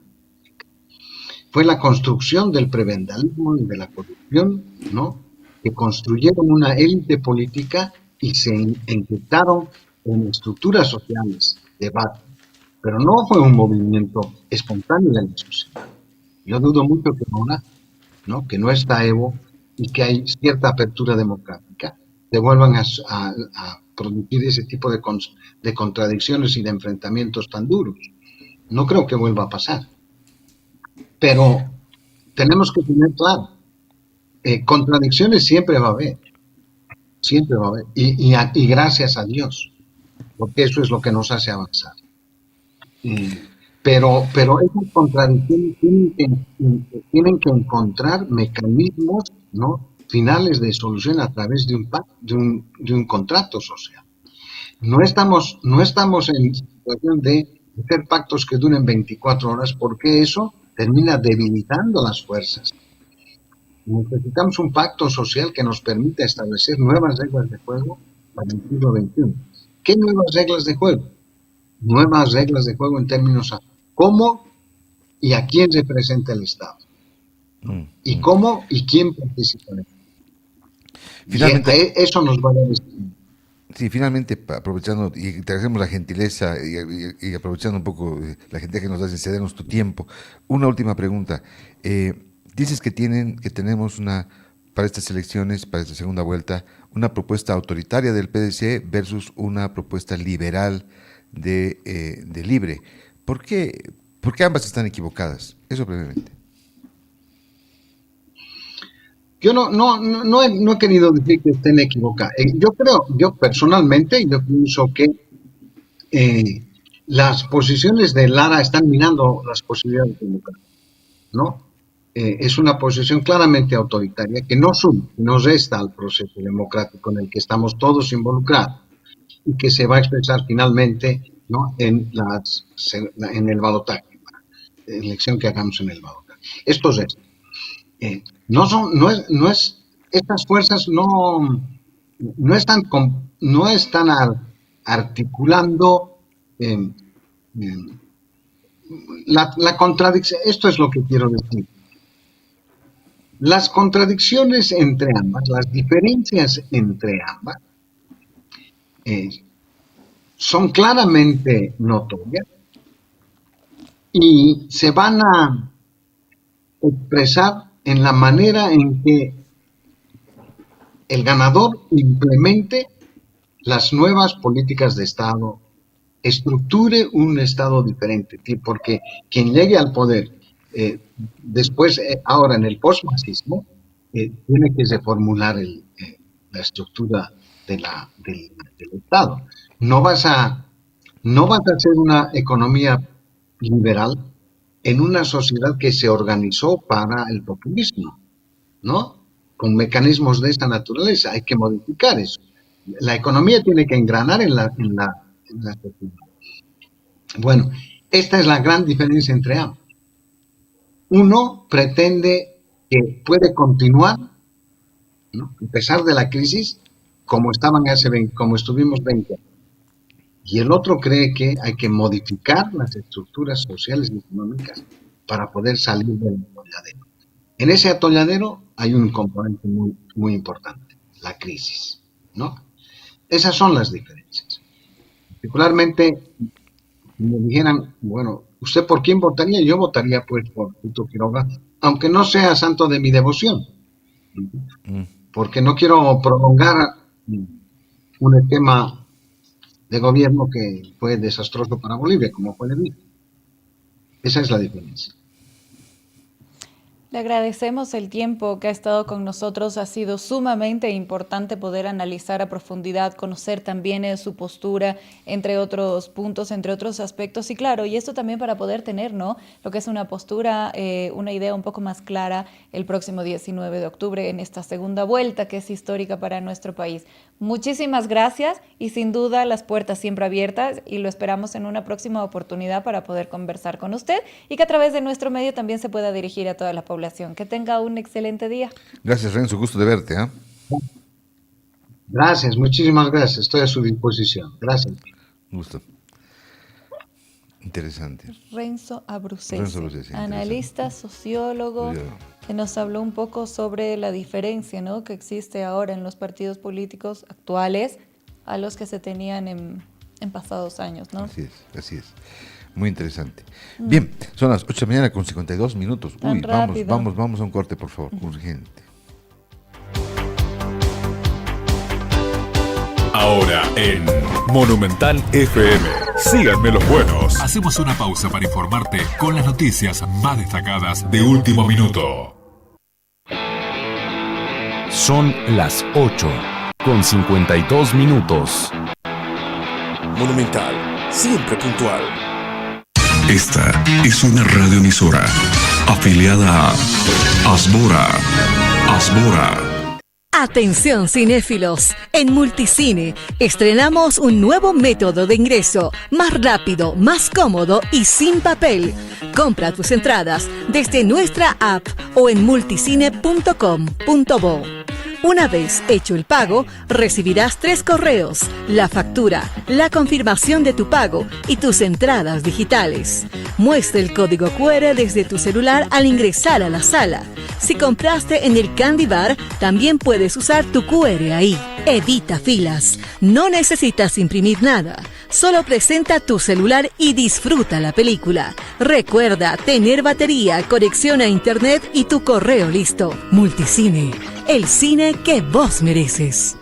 Fue la construcción del prebendalismo y de la corrupción, ¿no? Que construyeron una élite política y se inyectaron en estructuras sociales, debate. Pero no fue un movimiento espontáneo de la sociedad. Yo dudo mucho que ahora, ¿no? Que no está Evo y que hay cierta apertura democrática, se vuelvan a producir ese tipo de contradicciones y de enfrentamientos tan duros. No creo que vuelva a pasar. Pero tenemos que tener claro, contradicciones siempre va a haber, y gracias a Dios, porque eso es lo que nos hace avanzar. Pero esas contradicciones tienen que encontrar mecanismos, ¿no?, finales de solución a través de un contrato social. No estamos en situación de hacer pactos que duren 24 horas, porque eso termina debilitando las fuerzas. Necesitamos un pacto social que nos permita establecer nuevas reglas de juego para el siglo XXI. ¿Qué nuevas reglas de juego? Nuevas reglas de juego en términos a cómo y a quién representa el Estado. Y cómo y quién participa en él. Finalmente, Eso nos va a dar. sí, finalmente, aprovechando, y te agradecemos la gentileza y aprovechando un poco la gentileza que nos das en cedernos tu tiempo, una última pregunta. Dices que tenemos para estas elecciones, para esta segunda vuelta, una propuesta autoritaria del PDC versus una propuesta liberal de Libre. ¿Por qué ambas están equivocadas? Eso brevemente. Yo no he querido decir que estén equivocadas. Yo personalmente, yo pienso que las posiciones de Lara están minando las posibilidades democráticas, ¿no? Es una posición claramente autoritaria que no suma, no resta al proceso democrático en el que estamos todos involucrados y que se va a expresar finalmente, ¿no?, en el balotaje, la elección que hagamos en el balotaje. Esto es, estas fuerzas no están articulando la contradicción. Esto es lo que quiero decir. Las contradicciones entre ambas, las diferencias entre ambas, son claramente notorias y se van a expresar en la manera en que el ganador implemente las nuevas políticas de Estado, estructure un Estado diferente, porque quien llegue al poder después, ahora en el postmarxismo, tiene que reformular la estructura del Estado. No vas a hacer una economía liberal en una sociedad que se organizó para el populismo, ¿no?, con mecanismos de esta naturaleza. Hay que modificar eso. La economía tiene que engranar en la sociedad. Bueno, esta es la gran diferencia entre ambos. Uno pretende que puede continuar, ¿no?, a pesar de la crisis, como estuvimos 20 años. Y el otro cree que hay que modificar las estructuras sociales y económicas para poder salir del atolladero. En ese atolladero hay un componente muy, muy importante, la crisis, ¿no? Esas son las diferencias. Particularmente, si me dijeran, bueno, ¿usted por quién votaría? Yo votaría pues por Tito Quiroga, aunque no sea santo de mi devoción, porque no quiero prolongar un esquema de gobierno que fue desastroso para Bolivia, como fue el mío. Esa es la diferencia. Le agradecemos el tiempo que ha estado con nosotros. Ha sido sumamente importante poder analizar a profundidad, conocer también su postura, entre otros puntos, entre otros aspectos. Y claro, y esto también para poder tener, ¿no?, lo que es una postura, una idea un poco más clara el próximo 19 de octubre en esta segunda vuelta que es histórica para nuestro país. Muchísimas gracias y sin duda las puertas siempre abiertas y lo esperamos en una próxima oportunidad para poder conversar con usted y que a través de nuestro medio también se pueda dirigir a toda la población. Que tenga un excelente día. Gracias, Renzo, gusto de verte. Gracias, muchísimas gracias. Estoy a su disposición. Gracias. Gusto. Interesante. Renzo Abruzzese, analista, sociólogo, que nos habló un poco sobre la diferencia, ¿no?, que existe ahora en los partidos políticos actuales a los que se tenían en pasados años, ¿no? Así es. Muy interesante. Bien, son las 8 de la mañana con 52 minutos. Tan rápido. Vamos a un corte, por favor, urgente. Ahora en Monumental FM. Síganme los buenos. Hacemos una pausa para informarte con las noticias más destacadas de último minuto. Son las 8:52. Monumental, siempre puntual. Esta es una radioemisora afiliada a Asbora. Atención cinéfilos, en Multicine estrenamos un nuevo método de ingreso, más rápido, más cómodo y sin papel. Compra tus entradas desde nuestra app o en multicine.com.bo. Una vez hecho el pago, recibirás 3 correos, la factura, la confirmación de tu pago y tus entradas digitales. Muestra el código QR desde tu celular al ingresar a la sala. Si compraste en el Candy Bar, también puedes usar tu QR ahí. Evita filas. No necesitas imprimir nada. Solo presenta tu celular y disfruta la película. Recuerda tener batería, conexión a internet y tu correo listo. Multicine, el cine que vos mereces.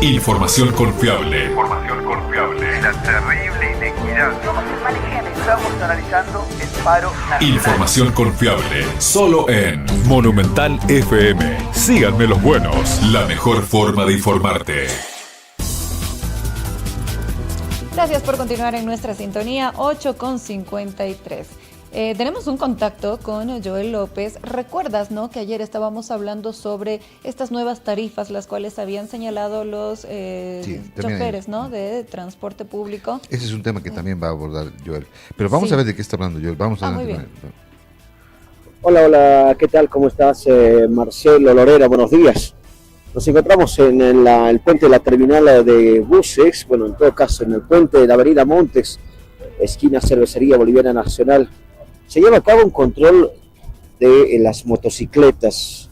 Información confiable. La terrible inequidad. Somos el mal ejemplo. Estamos analizando el paro nacional. Información confiable. Solo en Monumental FM. Síganme los buenos. La mejor forma de informarte. Gracias por continuar en nuestra sintonía, 8:53. Tenemos un contacto con Joel López. ¿Recuerdas, no, que ayer estábamos hablando sobre estas nuevas tarifas, las cuales habían señalado los choferes, ¿no?, de transporte público? Ese es un tema que también va a abordar Joel. Pero vamos a ver de qué está hablando Joel. Vamos a muy bien. Hola, ¿qué tal? ¿Cómo estás? Marcelo Lorera, buenos días. Nos encontramos en el puente de la terminal de buses, bueno, en todo caso, en el puente de la avenida Montes, esquina Cervecería Boliviana Nacional. Se lleva a cabo un control de las motocicletas.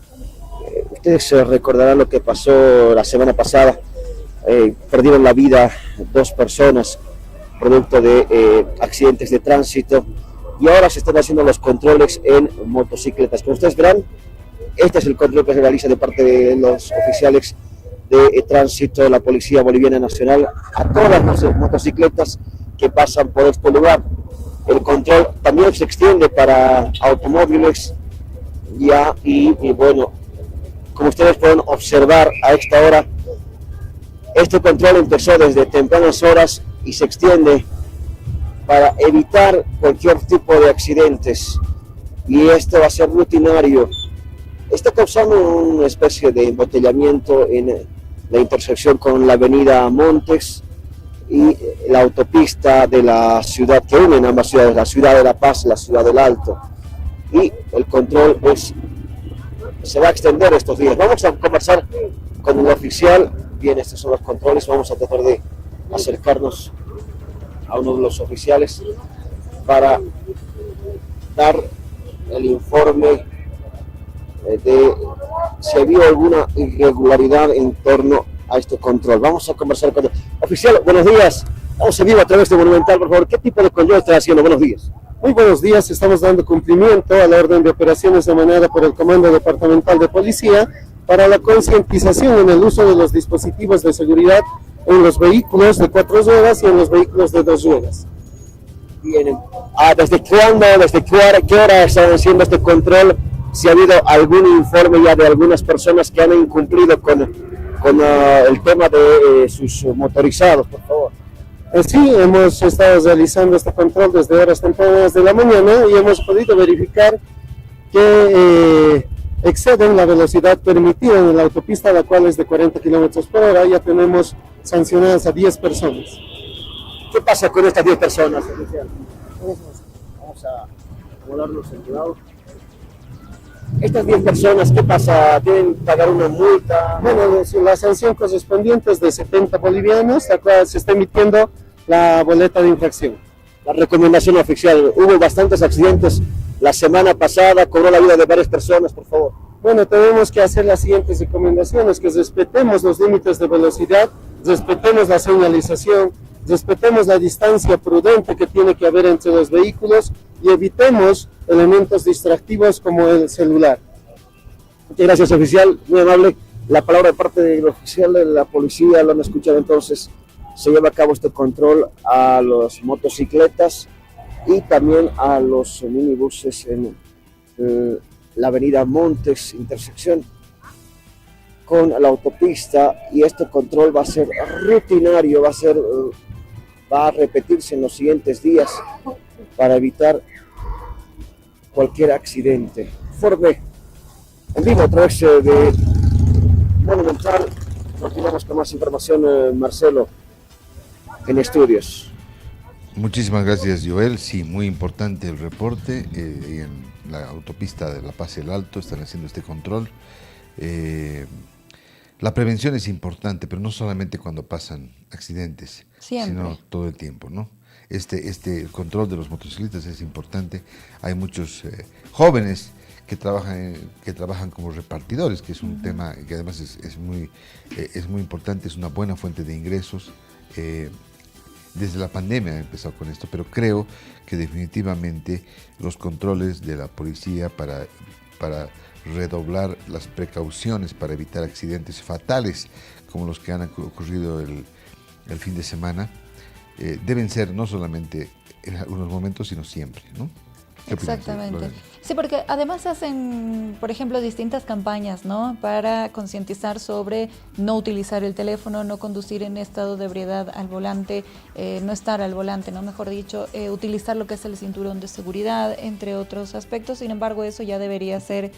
Ustedes recordarán lo que pasó la semana pasada. Perdieron la vida 2 personas producto de accidentes de tránsito, y ahora se están haciendo los controles en motocicletas. Como ustedes verán, este es el control que se realiza de parte de los oficiales de tránsito de la Policía Boliviana Nacional a todas las motocicletas que pasan por este lugar. El control también se extiende para automóviles y bueno, como ustedes pueden observar a esta hora, este control empezó desde tempranas horas y se extiende para evitar cualquier tipo de accidentes, y esto va a ser rutinario. Está causando una especie de embotellamiento en la intersección con la avenida Montes y la autopista de la ciudad que une ambas ciudades, la ciudad de La Paz, la ciudad del Alto, y el control se va a extender estos días. Vamos a conversar con el oficial. Bien, estos son los controles. Vamos a tratar de acercarnos a uno de los oficiales para dar el informe de si había alguna irregularidad en torno a este control. Vamos a conversar con el oficial. Buenos días. Vamos a vivo a través de Monumental, por favor. ¿Qué tipo de control está haciendo? Buenos días. Muy buenos días. Estamos dando cumplimiento a la orden de operaciones emanada por el Comando Departamental de Policía para la concientización en el uso de los dispositivos de seguridad en los vehículos de 4 ruedas y en los vehículos de 2 ruedas. Bien. ¿Desde cuándo, qué hora están haciendo este control? Si ha habido algún informe ya de algunas personas que han incumplido con el tema de sus motorizados, por favor. Sí, hemos estado realizando este control desde horas tempranas de la mañana y hemos podido verificar que exceden la velocidad permitida en la autopista, la cual es de 40 kilómetros por hora. Ya tenemos sancionadas a 10 personas. ¿Qué pasa con estas 10 personas? Vamos a acomodarnos en cuidado. Estas 10 personas, ¿qué pasa? ¿Tienen que pagar una multa? Bueno, la sanción correspondiente es de 70 bolivianos, la cual se está emitiendo la boleta de infracción. La recomendación oficial, hubo bastantes accidentes la semana pasada, cobró la vida de varias personas, por favor. Bueno, tenemos que hacer las siguientes recomendaciones: que respetemos los límites de velocidad, respetemos la señalización, respetemos la distancia prudente que tiene que haber entre los vehículos y evitemos elementos distractivos como el celular. Muchas gracias, oficial, muy amable. la palabra de parte del oficial de la policía, lo han escuchado entonces, se lleva a cabo este control a las motocicletas y también a los minibuses en la avenida Montes, intersección con la autopista, y este control va a ser rutinario, va a repetirse en los siguientes días para evitar cualquier accidente. Ford B, en vivo a través de Monumental. Continuamos con más información, Marcelo, en estudios. Muchísimas gracias, Joel. Sí, muy importante el reporte. En la autopista de La Paz El Alto están haciendo este control. La prevención es importante, pero no solamente cuando pasan accidentes, sino todo el tiempo, ¿no? El control de los motociclistas es importante. Hay muchos jóvenes que trabajan como repartidores, que es un tema que además es muy importante, es una buena fuente de ingresos. Desde la pandemia he empezado con esto, pero creo que definitivamente los controles de la policía para redoblar las precauciones para evitar accidentes fatales como los que han ocurrido el fin de semana, deben ser no solamente en algunos momentos, sino siempre, ¿no? Exactamente. Sí, porque además hacen, por ejemplo, distintas campañas, ¿no? Para concientizar sobre no utilizar el teléfono, no conducir en estado de ebriedad al volante, no estar al volante, ¿no? Mejor dicho, utilizar lo que es el cinturón de seguridad, entre otros aspectos. Sin embargo, eso ya debería ser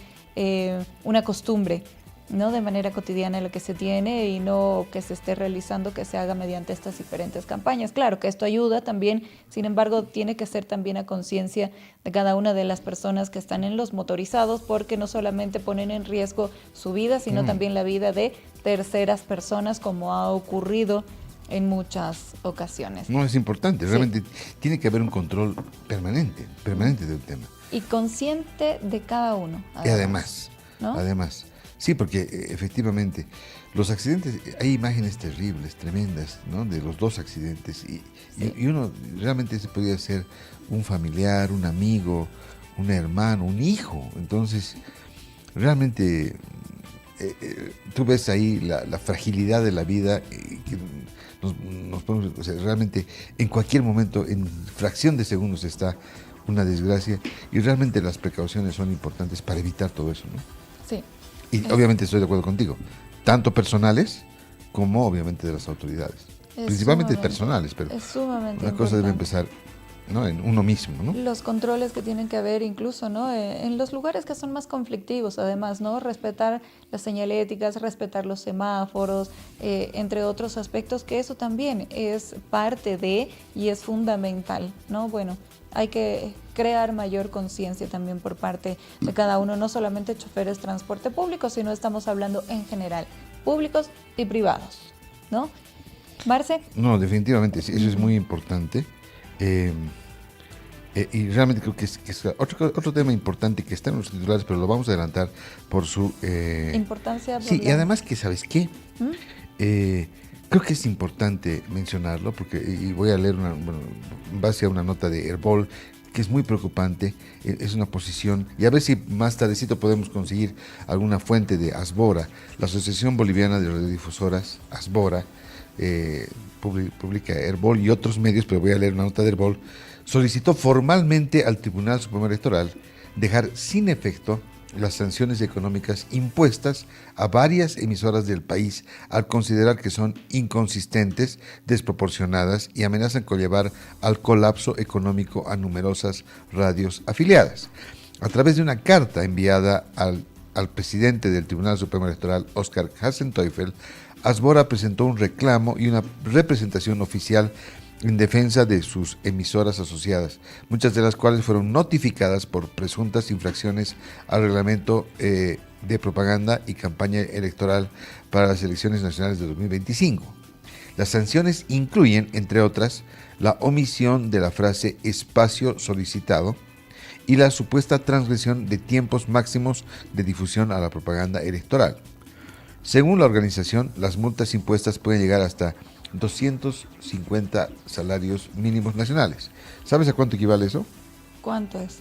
una costumbre, ¿no? De manera cotidiana lo que se tiene y no que se esté realizando, que se haga mediante estas diferentes campañas. Claro que esto ayuda también, sin embargo, tiene que ser también a conciencia de cada una de las personas que están en los motorizados, porque no solamente ponen en riesgo su vida, sino también la vida de terceras personas, como ha ocurrido en muchas ocasiones. No, es importante, realmente tiene que haber un control permanente del tema. Y consciente de cada uno. Además, ¿no? Además. Sí, porque efectivamente los accidentes, hay imágenes terribles, tremendas, ¿no? De los dos accidentes y uno realmente se podía ser un familiar, un amigo, un hermano, un hijo. Entonces, realmente tú ves ahí la fragilidad de la vida, que nos podemos, o sea, realmente en cualquier momento, en fracción de segundos está una desgracia y realmente las precauciones son importantes para evitar todo eso, ¿no? Sí. Y obviamente estoy de acuerdo contigo, tanto personales como obviamente de las autoridades, principalmente personales, pero una cosa debe empezar, ¿no? En uno mismo, ¿no? Los controles que tienen que haber incluso, ¿no? En los lugares que son más conflictivos, además, ¿no? Respetar las señaléticas, respetar los semáforos, entre otros aspectos, que eso también es parte de y es fundamental, ¿no? Bueno, hay que crear mayor conciencia también por parte de cada uno, no solamente choferes de transporte público, sino estamos hablando en general, públicos y privados, ¿no? Marce. No, definitivamente, sí, eso es muy importante. Y realmente creo que es otro tema importante que está en los titulares, pero lo vamos a adelantar por su importancia. Sí, y además que, ¿sabes qué? Creo que es importante mencionarlo, porque y voy a leer en base a una nota de Herbol, que es muy preocupante, es una posición, y a ver si más tardecito podemos conseguir alguna fuente de Asbora, la Asociación Boliviana de Radiodifusoras, Asbora, publica Herbol y otros medios, pero voy a leer una nota de Herbol, solicitó formalmente al Tribunal Supremo Electoral dejar sin efecto las sanciones económicas impuestas a varias emisoras del país al considerar que son inconsistentes, desproporcionadas y amenazan con llevar al colapso económico a numerosas radios afiliadas. A través de una carta enviada al presidente del Tribunal Supremo Electoral, Oscar Hasenteufel, Asbora presentó un reclamo y una representación oficial en defensa de sus emisoras asociadas, muchas de las cuales fueron notificadas por presuntas infracciones al reglamento de propaganda y campaña electoral para las elecciones nacionales de 2025. Las sanciones incluyen, entre otras, la omisión de la frase espacio solicitado y la supuesta transgresión de tiempos máximos de difusión a la propaganda electoral. Según la organización, las multas impuestas pueden llegar hasta 250 salarios mínimos nacionales. ¿Sabes a cuánto equivale eso? ¿Cuánto es?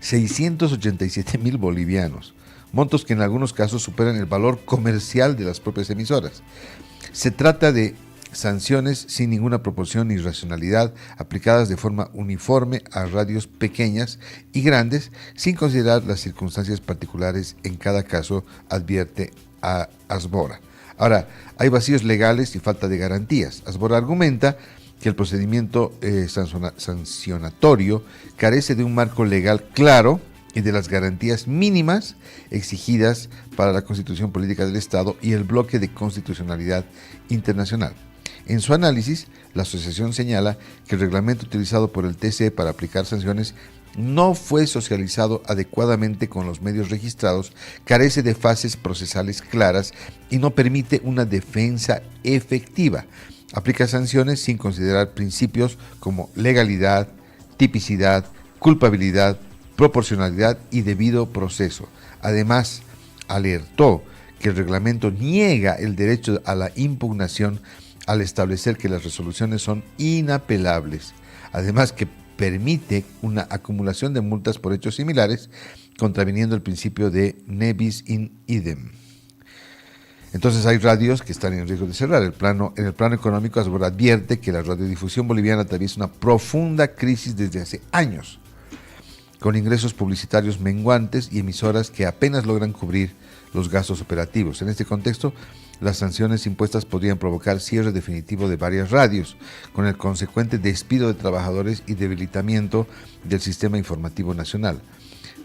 687,000 bolivianos. montos que en algunos casos superan el valor comercial de las propias emisoras. Se trata de sanciones sin ninguna proporción ni racionalidad, aplicadas de forma uniforme a radios pequeñas y grandes, sin considerar las circunstancias particulares en cada caso, advierte a Asbora. Ahora, hay vacíos legales y falta de garantías. Asbora argumenta que el procedimiento sancionatorio carece de un marco legal claro y de las garantías mínimas exigidas para la Constitución Política del Estado y el bloque de constitucionalidad internacional. En su análisis, la asociación señala que el reglamento utilizado por el TCE para aplicar sanciones no fue socializado adecuadamente con los medios registrados, carece de fases procesales claras y no permite una defensa efectiva. Aplica sanciones sin considerar principios como legalidad, tipicidad, culpabilidad, proporcionalidad y debido proceso. Además, alertó que el reglamento niega el derecho a la impugnación al establecer que las resoluciones son inapelables. Además, que permite una acumulación de multas por hechos similares, contraviniendo el principio de ne bis in idem. Entonces hay radios que están en riesgo de cerrar. En el plano económico, Asbora advierte que la radiodifusión boliviana atraviesa una profunda crisis desde hace años, con ingresos publicitarios menguantes y emisoras que apenas logran cubrir los gastos operativos. En este contexto, las sanciones impuestas podrían provocar cierre definitivo de varias radios, con el consecuente despido de trabajadores y debilitamiento del sistema informativo nacional.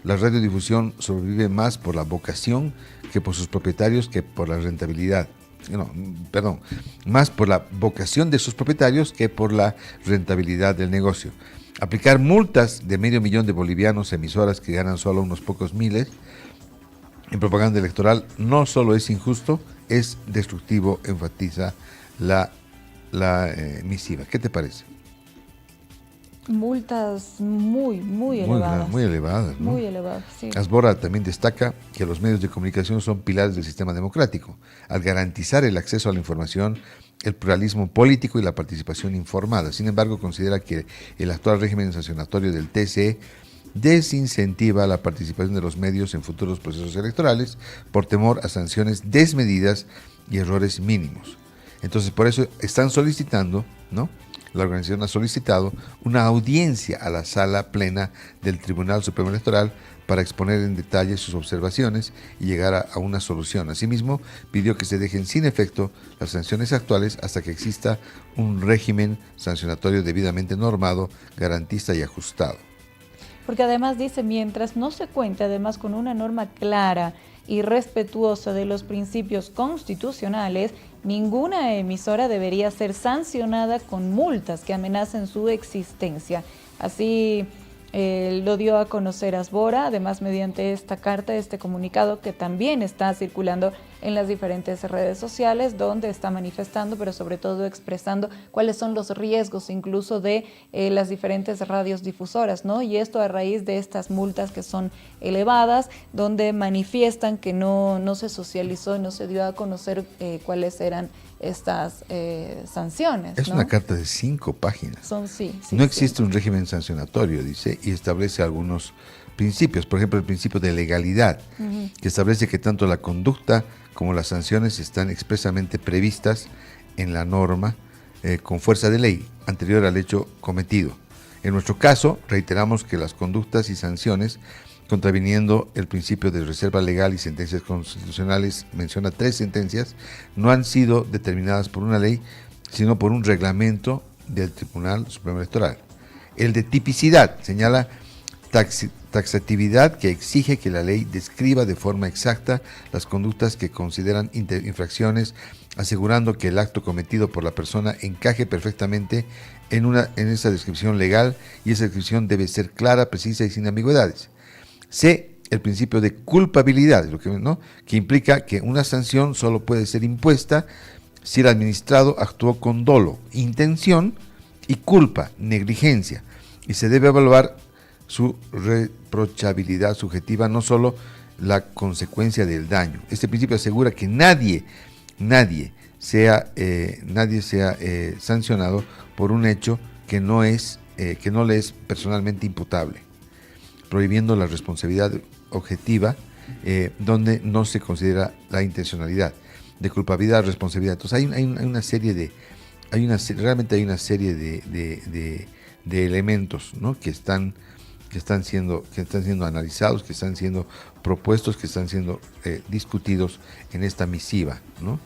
La radiodifusión sobrevive más por la vocación que por sus propietarios que por la rentabilidad. Más por la vocación de sus propietarios que por la rentabilidad del negocio. Aplicar multas de 500.000 de bolivianos a emisoras que ganan solo unos pocos miles en propaganda electoral no solo es injusto, es destructivo, enfatiza la misiva. ¿Qué te parece? Multas muy elevadas. Muy elevadas, ¿no? Muy elevadas, sí. Asbora también destaca que los medios de comunicación son pilares del sistema democrático, al garantizar el acceso a la información, el pluralismo político y la participación informada. Sin embargo, considera que el actual régimen sancionatorio del TCE desincentiva la participación de los medios en futuros procesos electorales por temor a sanciones desmedidas y errores mínimos. Entonces, por eso están solicitando, ¿no? La organización ha solicitado una audiencia a la sala plena del Tribunal Supremo Electoral para exponer en detalle sus observaciones y llegar a una solución. Asimismo, pidió que se dejen sin efecto las sanciones actuales hasta que exista un régimen sancionatorio debidamente normado, garantista y ajustado. Porque además dice, mientras no se cuente además con una norma clara y respetuosa de los principios constitucionales, ninguna emisora debería ser sancionada con multas que amenacen su existencia. Así lo dio a conocer Asbora, además mediante esta carta, este comunicado que también está circulando en las diferentes redes sociales, donde está manifestando, pero sobre todo expresando cuáles son los riesgos incluso de las diferentes radios difusoras, ¿no? Y esto a raíz de estas multas que son elevadas, donde manifiestan que no se socializó, no se dio a conocer cuáles eran estas sanciones. Es, ¿no?, una carta de 5 páginas. No existe un régimen sancionatorio, dice, y establece algunos principios. Por ejemplo, el principio de legalidad, que establece que tanto la conducta como las sanciones están expresamente previstas en la norma con fuerza de ley anterior al hecho cometido. En nuestro caso, reiteramos que las conductas y sanciones, contraviniendo el principio de reserva legal y sentencias constitucionales, menciona 3 sentencias, no han sido determinadas por una ley, sino por un reglamento del Tribunal Supremo Electoral. El de tipicidad señala taxatividad que exige que la ley describa de forma exacta las conductas que consideran infracciones, asegurando que el acto cometido por la persona encaje perfectamente en esa descripción legal, y esa descripción debe ser clara, precisa y sin ambigüedades. C, el principio de culpabilidad, ¿no?, que implica que una sanción solo puede ser impuesta si el administrado actuó con dolo, intención y culpa, negligencia, y se debe evaluar su reprochabilidad subjetiva, no solo la consecuencia del daño. Este principio asegura que nadie sea sancionado por un hecho que no le es personalmente imputable, prohibiendo la responsabilidad objetiva donde no se considera la intencionalidad, de culpabilidad, responsabilidad. Entonces hay una serie de, realmente hay una serie de elementos, ¿no? que están siendo analizados, que están siendo propuestos, que están siendo discutidos en esta misiva, ¿no?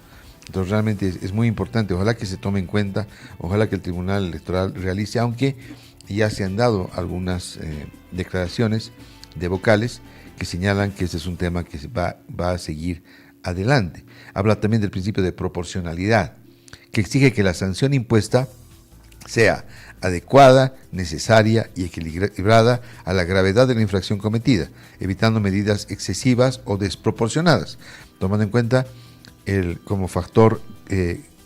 Entonces realmente es muy importante, ojalá que se tome en cuenta, ojalá que el Tribunal Electoral realice, aunque ya se han dado algunas declaraciones de vocales que señalan que este es un tema que va a seguir adelante. Habla también del principio de proporcionalidad, que exige que la sanción impuesta sea adecuada, necesaria y equilibrada a la gravedad de la infracción cometida, evitando medidas excesivas o desproporcionadas, tomando en cuenta como factor,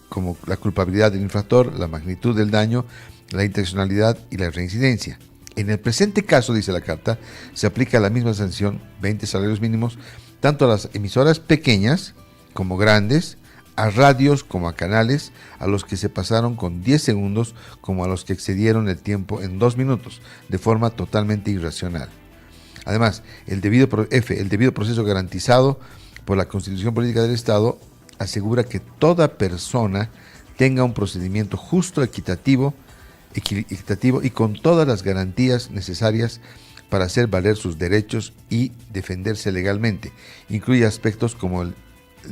como la culpabilidad del infractor, la magnitud del daño, la intencionalidad y la reincidencia. En el presente caso, dice la Carta, se aplica la misma sanción, 20 salarios mínimos, tanto a las emisoras pequeñas como grandes, a radios como a canales, a los que se pasaron con 10 segundos como a los que excedieron el tiempo en 2 minutos, de forma totalmente irracional. Además, el debido proceso garantizado por la Constitución Política del Estado asegura que toda persona tenga un procedimiento justo, equitativo y con todas las garantías necesarias para hacer valer sus derechos y defenderse legalmente. Incluye aspectos como el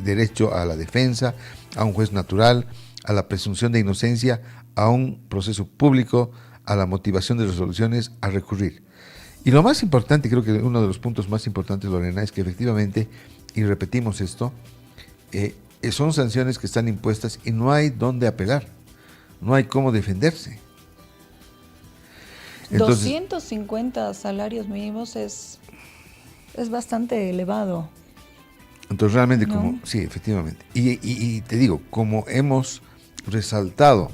derecho a la defensa, a un juez natural, a la presunción de inocencia, a un proceso público, a la motivación de resoluciones, a recurrir. Y lo más importante, creo que uno de los puntos más importantes, Lorena, es que efectivamente, y repetimos esto, son sanciones que están impuestas y no hay dónde apelar, no hay cómo defenderse. Entonces, 250 salarios mínimos es bastante elevado. Entonces realmente ¿no? Sí, efectivamente. Y te digo, como hemos resaltado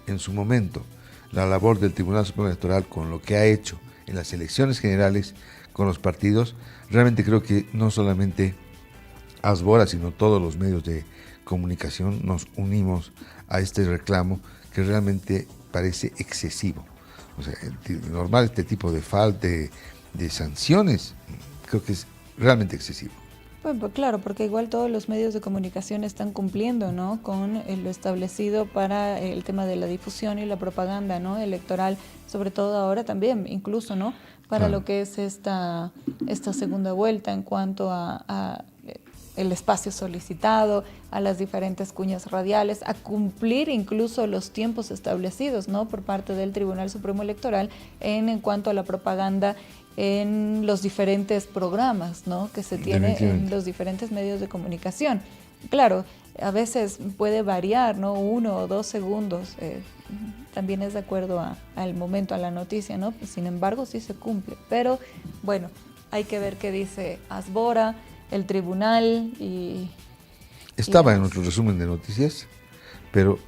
en su momento la labor del Tribunal Supremo Electoral con lo que ha hecho en las elecciones generales con los partidos, realmente creo que no solamente Asbora, sino todos los medios de comunicación nos unimos a este reclamo que realmente parece excesivo. O sea, normal este tipo de falta de sanciones, creo que es realmente excesivo. Pues claro, porque igual todos los medios de comunicación están cumpliendo, ¿no? Con lo establecido para el tema de la difusión y la propaganda, ¿no? Electoral, sobre todo ahora también, incluso, ¿no? Para lo que es esta segunda vuelta en cuanto a el espacio solicitado, a las diferentes cuñas radiales, a cumplir incluso los tiempos establecidos, ¿no? Por parte del Tribunal Supremo Electoral en cuanto a la propaganda en los diferentes programas, ¿no? Que se tiene en los diferentes medios de comunicación. Claro, a veces puede variar, ¿no? 1 o 2 segundos, también es de acuerdo al momento, a la noticia, ¿no? Sin embargo, sí se cumple. Pero, bueno, hay que ver qué dice Asbora, el tribunal y... Estaba en nuestro resumen de noticias, pero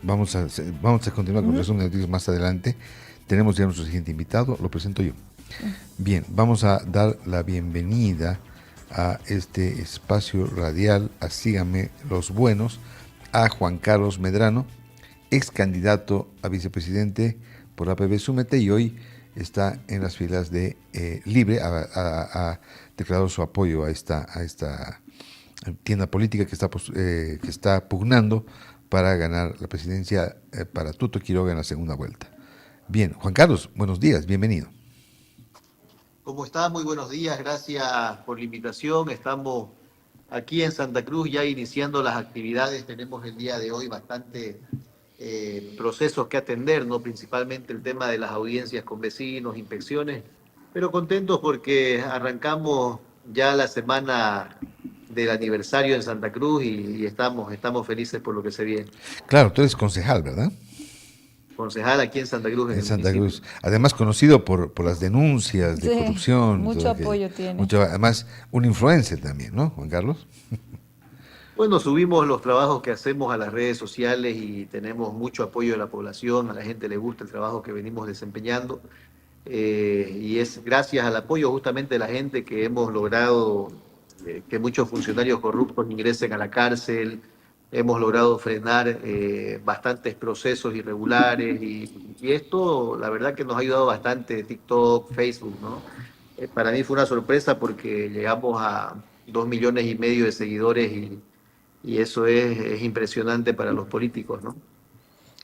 vamos a continuar con el resumen de noticias más adelante. Tenemos ya nuestro siguiente invitado, lo presento yo. Bien, vamos a dar la bienvenida a este espacio radial, a Síganme los Buenos, a Juan Carlos Medrano, ex candidato a vicepresidente por APB Súmete y hoy está en las filas de Libre, ha declarado su apoyo a esta tienda política que está pugnando para ganar la presidencia para Tuto Quiroga en la segunda vuelta. Bien, Juan Carlos, buenos días, bienvenido. ¿Cómo estás? Muy buenos días, gracias por la invitación. Estamos aquí en Santa Cruz ya iniciando las actividades. Tenemos el día de hoy bastante procesos que atender, ¿no? Principalmente el tema de las audiencias con vecinos, inspecciones, pero contentos porque arrancamos ya la semana del aniversario en Santa Cruz y estamos felices por lo que se viene. Claro, tú eres concejal, ¿verdad? Concejal aquí en Santa Cruz. En Santa Cruz. Además conocido por las denuncias de corrupción. Mucho apoyo tiene. Además, un influencer también, ¿no, Juan Carlos? Bueno, subimos los trabajos que hacemos a las redes sociales y tenemos mucho apoyo de la población, a la gente le gusta el trabajo que venimos desempeñando y es gracias al apoyo justamente de la gente que hemos logrado que muchos funcionarios corruptos ingresen a la cárcel, hemos logrado frenar bastantes procesos irregulares y esto la verdad que nos ha ayudado bastante TikTok, Facebook, ¿no? Para mí fue una sorpresa porque llegamos a 2,5 millones de seguidores y eso es impresionante para los políticos, ¿no?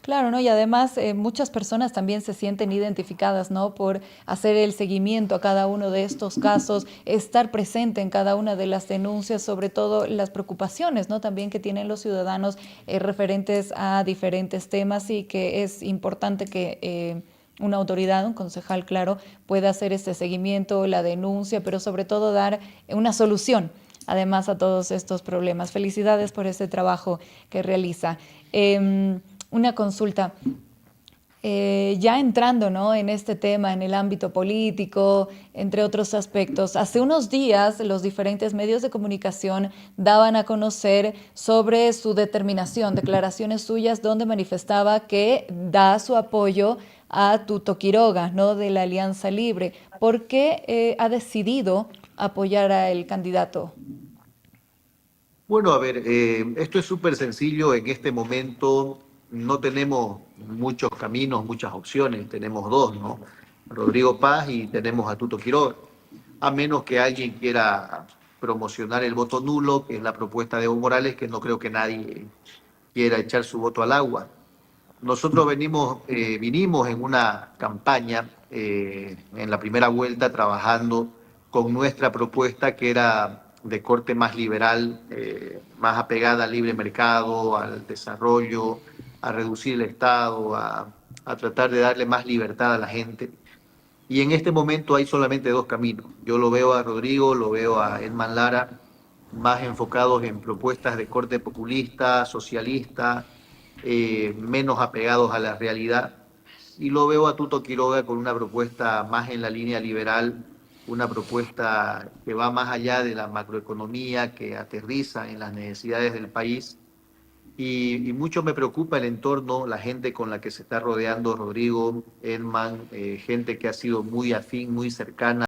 Claro, ¿no? Y además muchas personas también se sienten identificadas, ¿no? Por hacer el seguimiento a cada uno de estos casos, estar presente en cada una de las denuncias, sobre todo las preocupaciones, ¿no? También que tienen los ciudadanos referentes a diferentes temas y que es importante que una autoridad, un concejal, claro, pueda hacer este seguimiento, la denuncia, pero sobre todo dar una solución, además, a todos estos problemas. Felicidades por ese trabajo que realiza. Una consulta, ya entrando, ¿no?, en este tema, en el ámbito político, entre otros aspectos, hace unos días los diferentes medios de comunicación daban a conocer sobre su determinación, declaraciones suyas donde manifestaba que da su apoyo a Tuto Quiroga, ¿no?, de la Alianza Libre. ¿Por qué ha decidido apoyar al candidato? Bueno, a ver, esto es súper sencillo. En este momento no tenemos muchos caminos, muchas opciones. Tenemos dos, ¿no? Rodrigo Paz y tenemos a Tuto Quiroga. A menos que alguien quiera promocionar el voto nulo, que es la propuesta de Evo Morales, que no creo que nadie quiera echar su voto al agua. Nosotros vinimos en una campaña en la primera vuelta trabajando con nuestra propuesta que era de corte más liberal, más apegada al libre mercado, al desarrollo, a reducir el Estado, a tratar de darle más libertad a la gente. Y en este momento hay solamente dos caminos. Yo lo veo a Rodrigo, lo veo a Edman Lara, más enfocados en propuestas de corte populista, socialista, menos apegados a la realidad. Y lo veo a Tuto Quiroga con una propuesta más en la línea liberal, una propuesta que va más allá de la macroeconomía, que aterriza en las necesidades del país. Y mucho me preocupa el entorno, la gente con la que se está rodeando Rodrigo, Edman, gente que ha sido muy afín, muy cercana